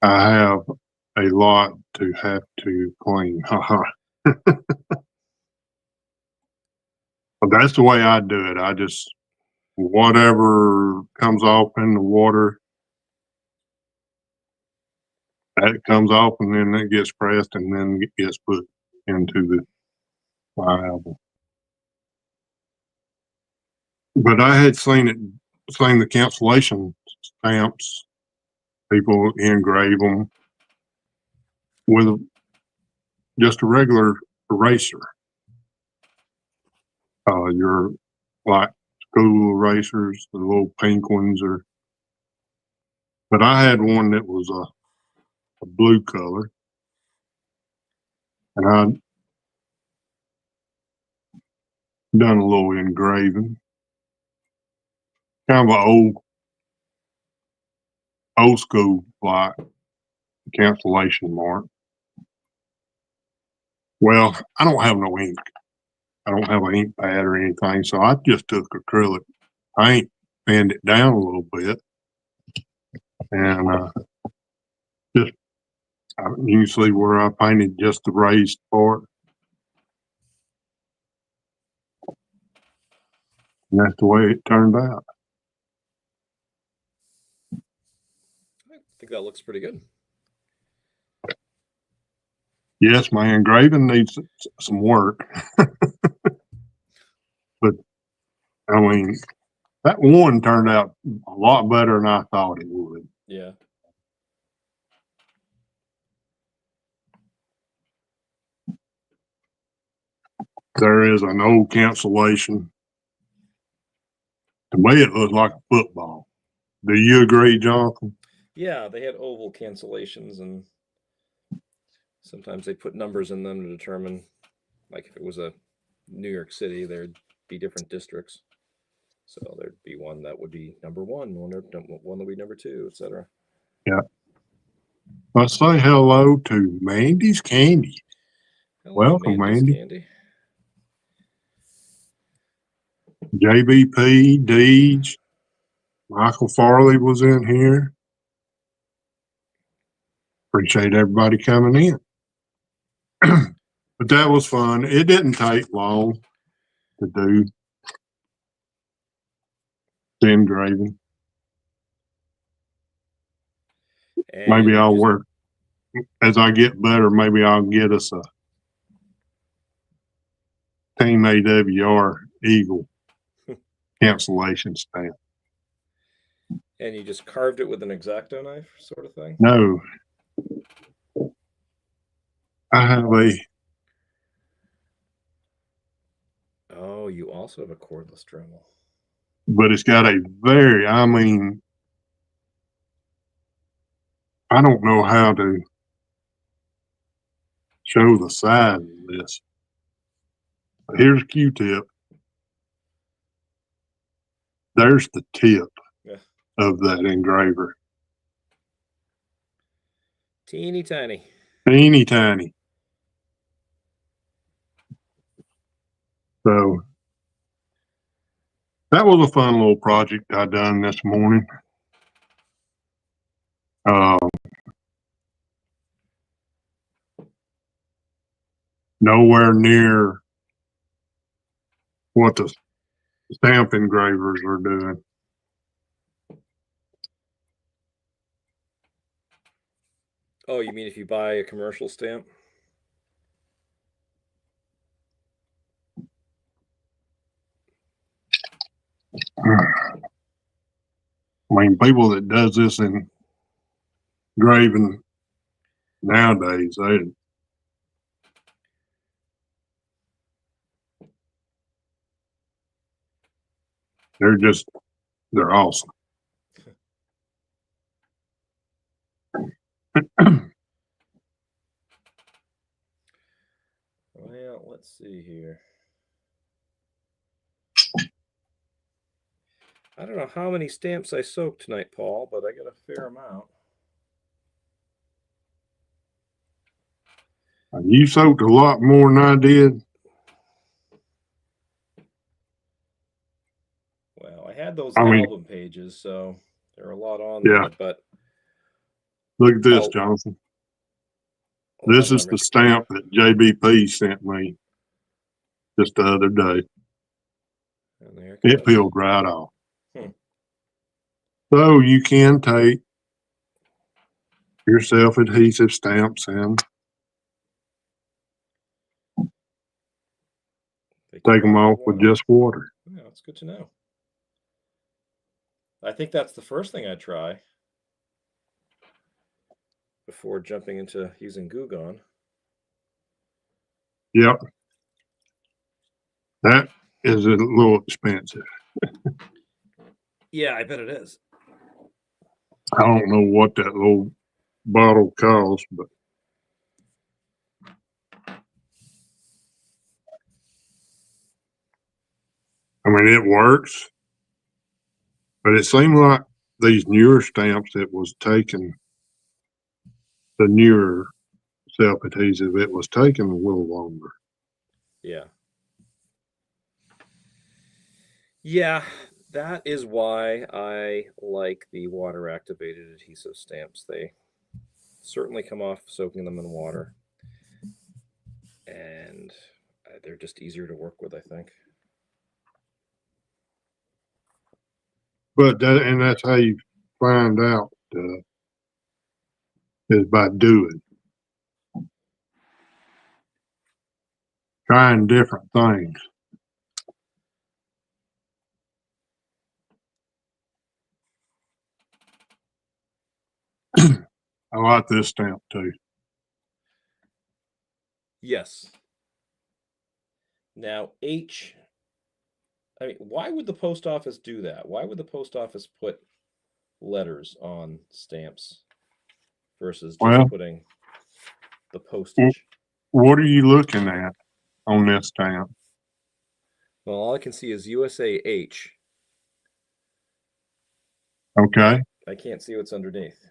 I have a lot to have to clean. Haha. But that's the way I do it. I just, whatever comes off in the water, that comes off, and then it gets pressed, and then it gets put into my album. But I had seen the cancellation stamps. People engrave them with just a regular eraser. Your like school erasers, the little pink ones, but I had one that was a blue color, and I done a little engraving, kind of an old school like cancellation mark. Well, I don't have no ink. I don't have an ink pad or anything, so I just took acrylic paint, fanned it down a little bit, and just you can see where I painted just the raised part. And that's the way it turned out. I think that looks pretty good. Yes, my engraving needs some work. But I mean, that one turned out a lot better than I thought it would. Yeah. There is an old cancellation. To me, it looks like a football. Do you agree, Jonathan? Yeah, they had oval cancellations, and sometimes they put numbers in them to determine, like if it was a New York City, there'd be different districts. So there'd be one that would be number one that would be number two, etc. Yeah. Let's say hello to Mandy's Candy. Hello, Welcome, Mandy's Mandy. Candy. JBP, Deej, Michael Farley was in here. Appreciate everybody coming in. But that was fun. It didn't take long to do the engraving. And maybe I'll work as I get better. Maybe I'll get us a Team AWR Eagle cancellation stamp. And you just carved it with an X-Acto knife, sort of thing? No, I have a. Oh, you also have a cordless Dremel. But it's got a very, I mean, I don't know how to show the size of this. Here's a Q-tip. There's the tip of that engraver. Teeny tiny. Teeny tiny. So that was a fun little project I done this morning. Nowhere near what the stamp engravers are doing. Oh, you mean if you buy a commercial stamp? I mean, people that does this in engraving nowadays, they're awesome. Well, let's see here. I don't know how many stamps I soaked tonight, Paul, but I got a fair amount. You soaked a lot more than I did. Well, I had those album pages, so there are a lot on there, but look at this, Jonathan. This is the stamp that JBP sent me just the other day. And there it peeled right off. Hmm. So you can take your self-adhesive stamps and take them off with just water. Yeah, that's good to know. I think that's the first thing I'd try before jumping into using Goo Gone. Yep. That is a little expensive. Yeah, I bet it is. I don't know what that little bottle costs, but I mean, it works. But it seemed like these newer stamps, it was taking the newer self-adhesive, it was taking a little longer. Yeah. Yeah, that is why I like the water activated adhesive stamps. They certainly come off soaking them in water, and they're just easier to work with, I think. But that's how you find out is by doing, trying different things. I like this stamp too. Yes. Now, I mean, why would the post office do that? Why would the post office put letters on stamps versus just putting the postage? What are you looking at on this stamp? Well, all I can see is USAH. Okay. I can't see what's underneath.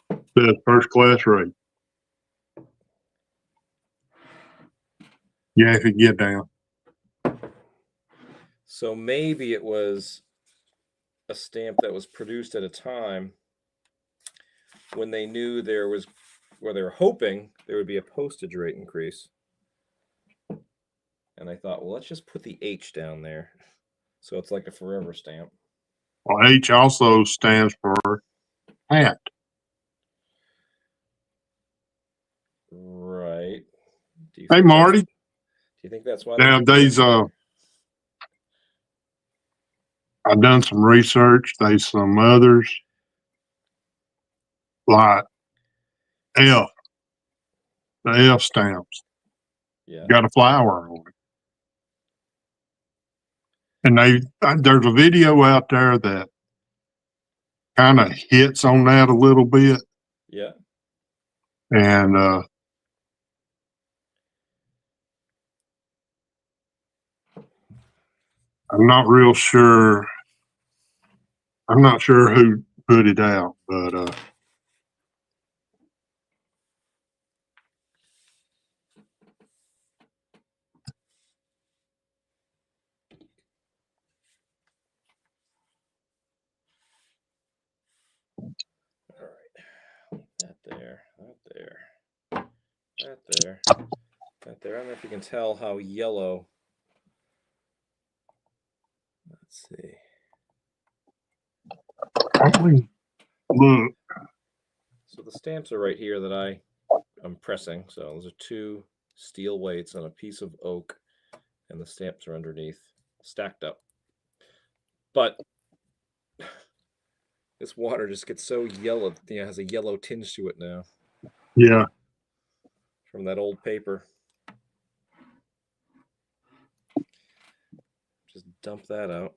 It says first class rate. Yeah, if you get down. So maybe it was a stamp that was produced at a time when they knew they were hoping there would be a postage rate increase. And I thought, well, let's just put the H down there. So it's like a forever stamp. Well, H also stands for hat. Right. Hey, Marty. Do you think that's why? Nowadays, I've done some research. There's some others like F, the F stamps. Yeah. Got a flower on it. And there's a video out there that kind of hits on that a little bit. Yeah. And I'm not real sure. I'm not sure who put it out, but All right, that there, that there, that there, that there. I don't know if you can tell how yellow. Let's see. look. So the stamps are right here that I'm pressing. So those are 2 steel weights on a piece of oak, and the stamps are underneath, stacked up. But this water just gets so yellow, has a yellow tinge to it now. Yeah. From that old paper. Just dump that out.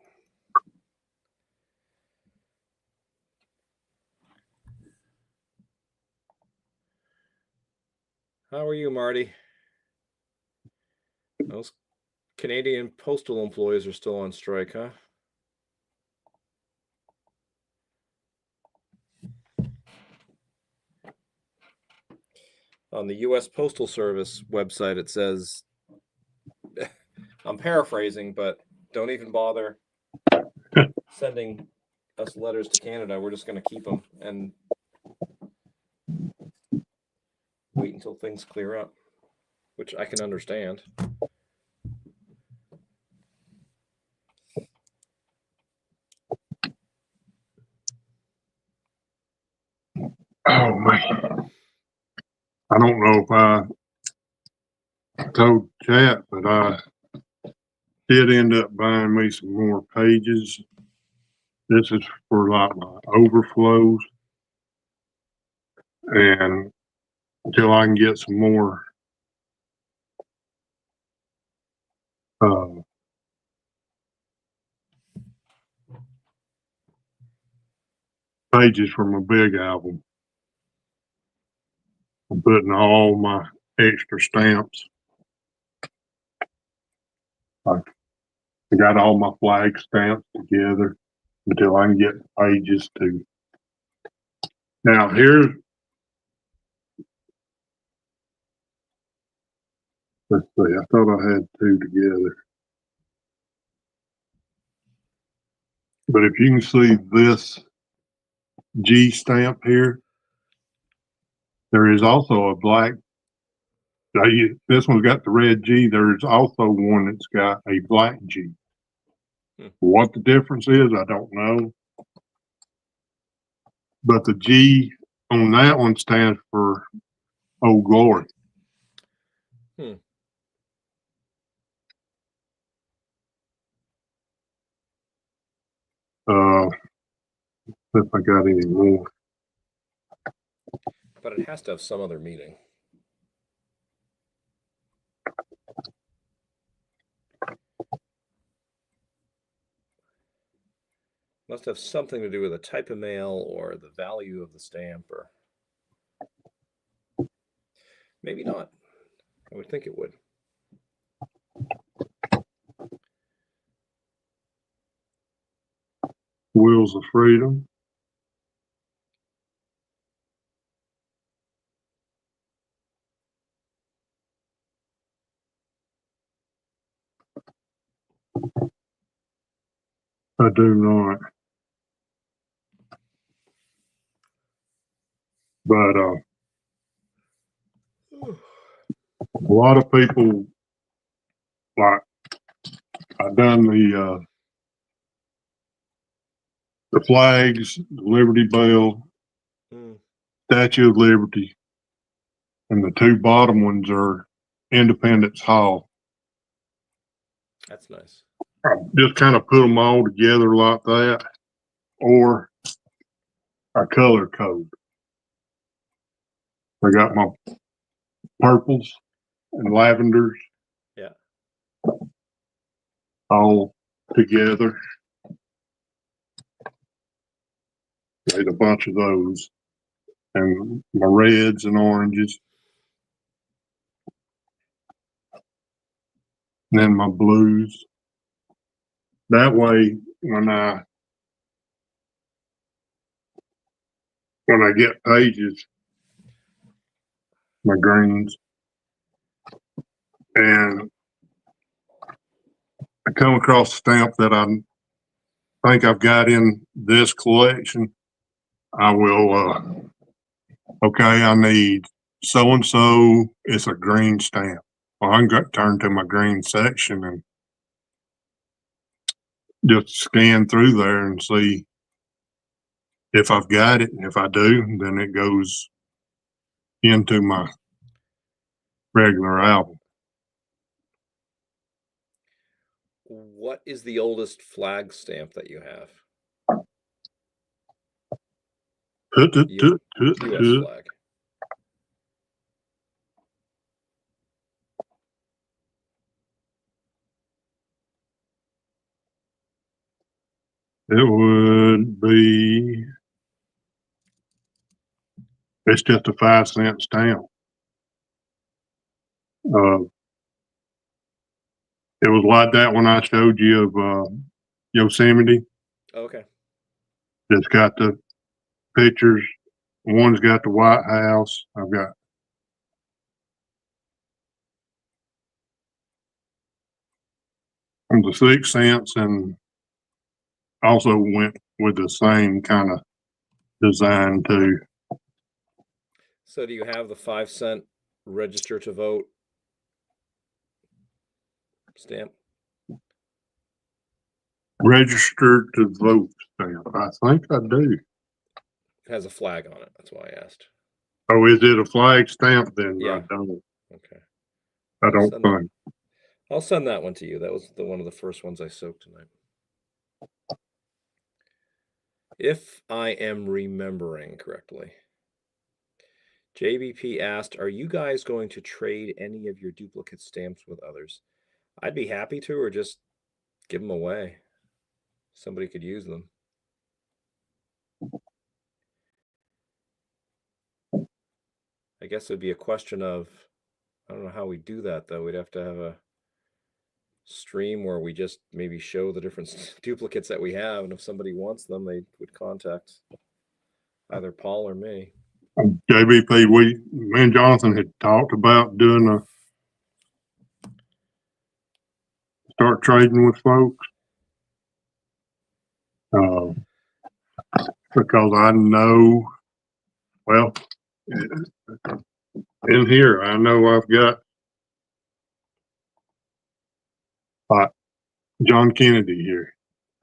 How are you, Marty? Those Canadian postal employees are still on strike, huh? On the U.S. Postal Service website, it says, I'm paraphrasing, but don't even bother sending us letters to Canada. We're just going to keep them and wait until things clear up, which I can understand. Oh man, I don't know if I told Chat, but I did end up buying me some more pages. This is for like my overflows, and until I can get some more uh, pages from a big album, I'm putting all my extra stamps. I got all my flag stamps together until I can get pages to. Now here's, let's see, I thought I had 2 together. But if you can see this G stamp here, there is also a black. This one's got the red G. There's also one that's got a black G. What the difference is, I don't know. But the G on that one stands for Old Glory. If I got any more. But it has to have some other meaning. Must have something to do with the type of mail or the value of the stamp, or maybe not. I would think it would. Wheels of Freedom. I do not. But a lot of people, like, I done the flags, the Liberty Bell, Statue of Liberty, and the 2 bottom ones are Independence Hall. That's nice. I just kind of put them all together like that, or I color code. I got my purples and lavenders, yeah, all together. Made a bunch of those, and my reds and oranges, and then my blues. That way, when I when I get pages, my greens, and I come across a stamp that I think I've got in this collection, I will, okay, I need so and so. It's a green stamp. Well, I can turn to my green section and just scan through there and see if I've got it. And if I do, then it goes into my regular album. What is the oldest flag stamp that you have? U.S. flag. It would be, it's just a 5-cent stamp. It was like that when I showed you of Yosemite. Okay. It's got the pictures. One's got the White House. I've got the 6 cents, and also went with the same kind of design too. So do you have the 5-cent register to vote stamp? Registered to vote stamp. I think I do. It has a flag on it. That's why I asked. Oh, is it a flag stamp? Then Yeah. I don't. Okay. I don't think. I'll send that one to you. That was one of the first ones I soaked tonight. If I am remembering correctly. JBP asked, are you guys going to trade any of your duplicate stamps with others? I'd be happy to, or just give them away. Somebody could use them. I guess it'd be a question of, I don't know how we do that though. We'd have to have a stream where we just maybe show the different duplicates that we have, and if somebody wants them, they would contact either Paul or me. JBP, me and Jonathan had talked about doing start trading with folks. Because I know, well, in here, I know I've got like John Kennedy here.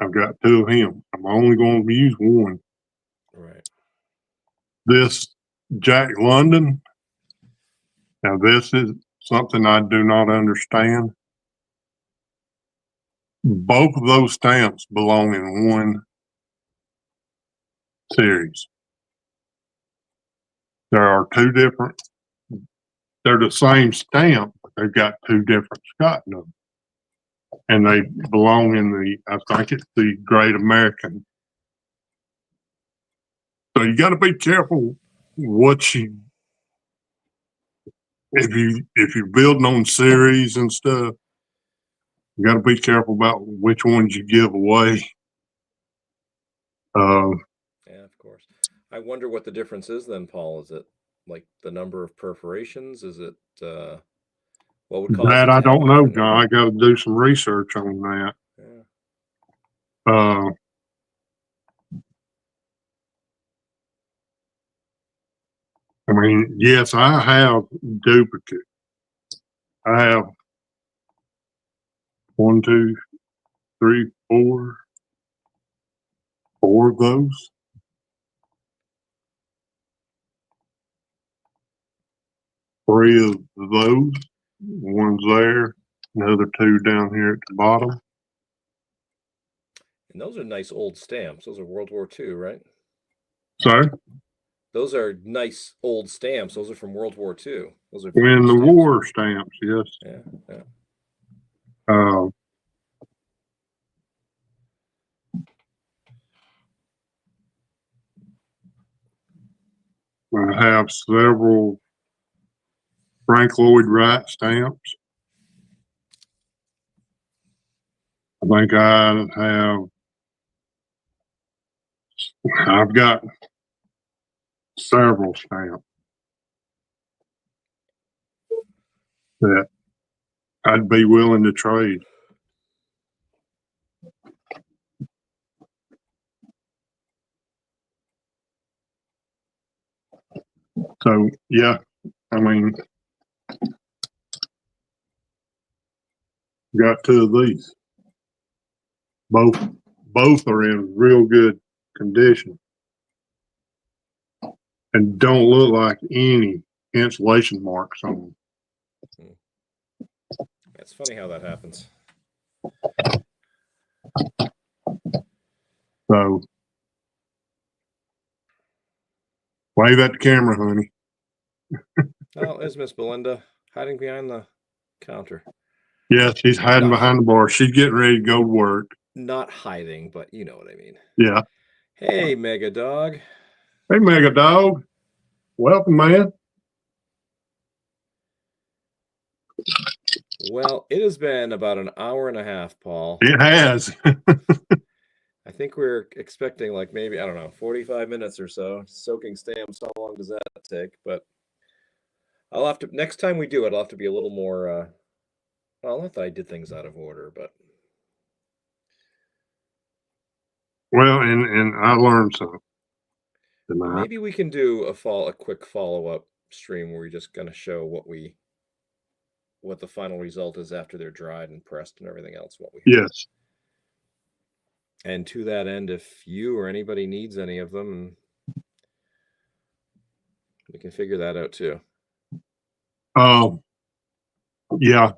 I've got 2 of him. I'm only going to use one. Right. This Jack London. Now, this is something I do not understand. Both of those stamps belong in one series. There are 2 different, they're the same stamp, but they've got 2 different Scott numbers. And they belong in the, I think it's the Great American. So you got to be careful what if you're building on series and stuff, you got to be careful about which ones you give away. Yeah, of course. I wonder what the difference is then, Paul. Is it like the number of perforations? Is it what would cause That it to I have a don't know, different John. number? I got to do some research on that. Yeah. I mean, yes, I have duplicate. I have 1, 2, 3, 4 of those. 3 of those. One's there. Another 2 down here at the bottom. And those are nice old stamps. Those are World War II, right? Sorry? Those are nice old stamps. Those are from World War II. Those are In the stamps. war stamps, yes. Yeah, yeah. I have several Frank Lloyd Wright stamps. I think I've got several stamps that I'd be willing to trade. So yeah, I mean, got two of these. Both are in real good condition and don't look like any insulation marks on them. It's funny how that happens. So wave at the camera, honey. Oh, there's Miss Belinda hiding behind the counter. Yeah, she's hiding behind the bar. She's getting ready to go to work. Not hiding, but you know what I mean. Yeah. Hey, Mega Dog. Hey, Mega Dog. Welcome, man. Well, it has been about an hour and a half, Paul. It has. I think we're expecting like maybe, I don't know, 45 minutes or so. Soaking stamps, how long does that take? But I'll have to, next time we do it, I'll have to be a little more, well, not that I did things out of order, but. Well, and I learned something tonight. Maybe we can do a quick follow-up stream where we're just going to show what the final result is after they're dried and pressed and everything else. What we have. Yes. And to that end, if you or anybody needs any of them, we can figure that out too. Yeah.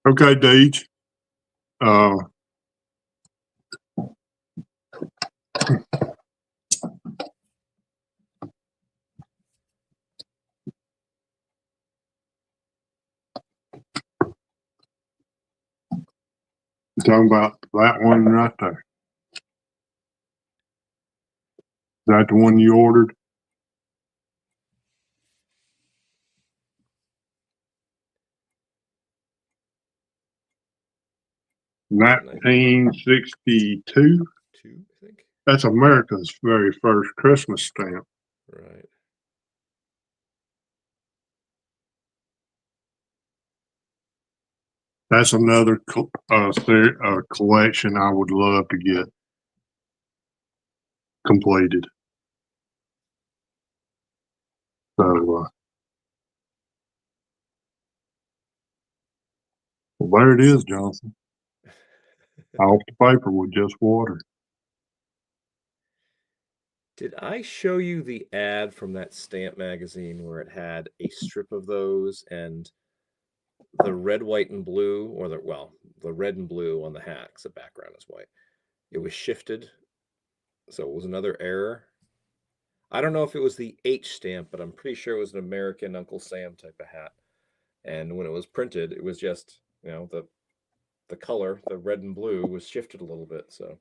Okay, Deej. Talking about that one right there. Is that the one you ordered? $1962. Two, I think. That's America's very first Christmas stamp. Right. That's another collection I would love to get completed. So, well, there it is, Johnson. Off the paper with just water. Did I show you the ad from that stamp magazine where it had a strip of those and the red, white, and blue, or the red and blue on the hat, because the background is white. It was shifted, so it was another error. I don't know if it was the H stamp, but I'm pretty sure it was an American Uncle Sam type of hat. And when it was printed, it was just, the color, the red and blue, was shifted a little bit. So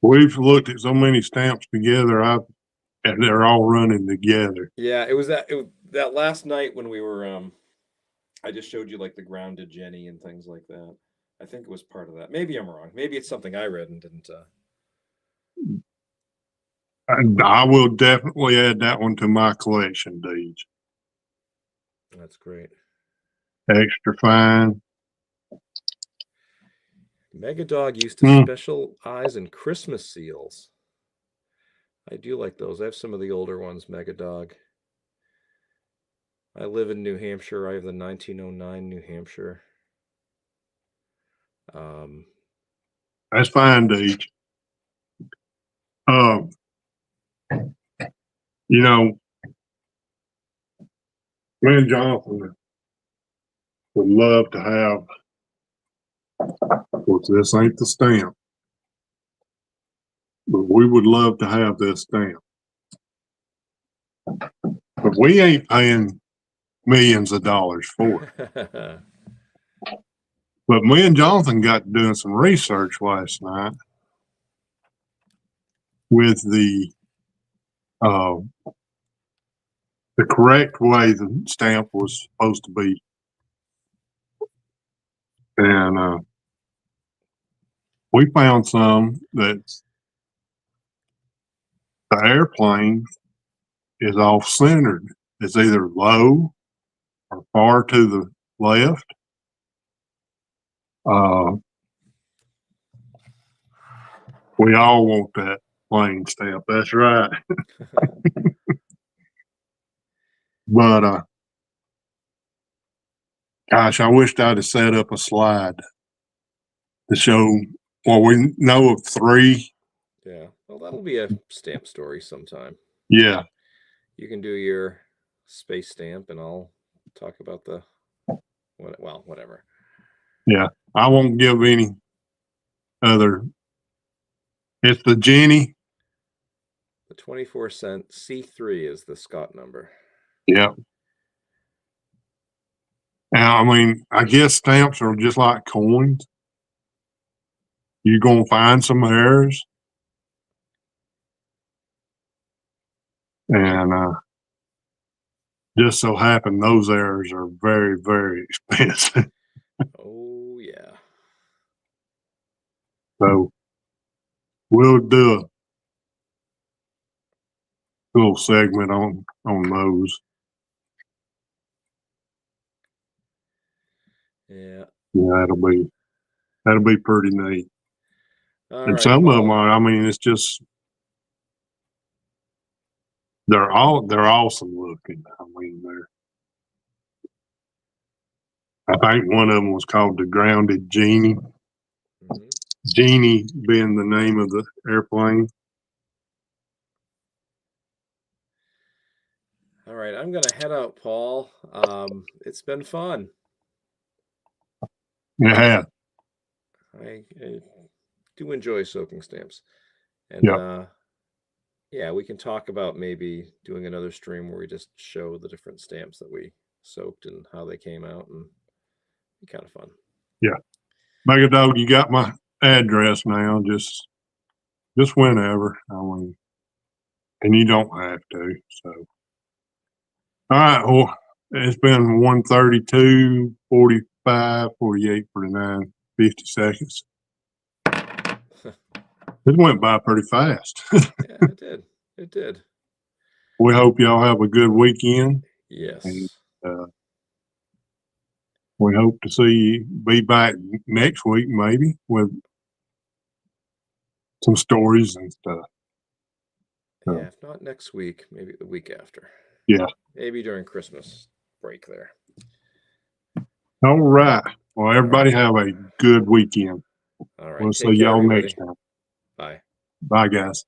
we've looked at so many stamps together, and they're all running together. Yeah, it was that last night when we were I just showed you like the grounded Jenny and things like that. I think it was part of that. Maybe I'm wrong. Maybe it's something I read and didn't. And I will definitely add that one to my collection, Deej. That's great. Extra fine. Mega Dog used to specialize in Christmas seals. I do like those. I have some of the older ones, Mega Dog. I live in New Hampshire. I have the 1909 New Hampshire. That's fine, Deej. Me and Jonathan would love to have, of course, this ain't the stamp, but we would love to have this stamp. But we ain't paying millions of dollars for it. But me and Jonathan got doing some research last night with the correct way the stamp was supposed to be. And we found some that's the airplane is off centered. It's either low or far to the left. We all want that plane stamp. That's right. But gosh, I wished I'd have set up a slide to show. Well, we know of 3. Yeah. Well, that'll be a stamp story sometime. Yeah. You can do your space stamp, and I'll talk about the whatever. Yeah. I won't give any other. It's the Jenny. The 24-cent C3 is the Scott number. Yeah. Now, I mean, I guess stamps are just like coins. You're going to find some errors. And just so happen those errors are very, very expensive. Oh, yeah. So we'll do a little segment on those. Yeah. Yeah, that'll be pretty neat. All And right, some of them Paul. are, I mean, it's just they're awesome looking. I mean, I think one of them was called the Grounded Genie. Mm-hmm. Genie being the name of the airplane. All right, I'm gonna head out, Paul. It's been fun. Yeah. I do enjoy soaking stamps, and Yeah. yeah, we can talk about maybe doing another stream where we just show the different stamps that we soaked and how they came out, and be kind of fun. Yeah. Mega Dog, you got my address now. Just whenever. I mean, and you don't have to. So, all right. Well, it's been 1:32, 45, 48, 49, 50 seconds. It went by pretty fast. Yeah, it did. It did. We hope y'all have a good weekend. Yes. And we hope to be back next week, maybe with some stories and stuff. Yeah, if not next week, maybe the week after. Yeah. Maybe during Christmas break there. All right. Well, everybody have a good weekend. All right. We'll Take see care, y'all everybody. next time. Bye. Bye, guys.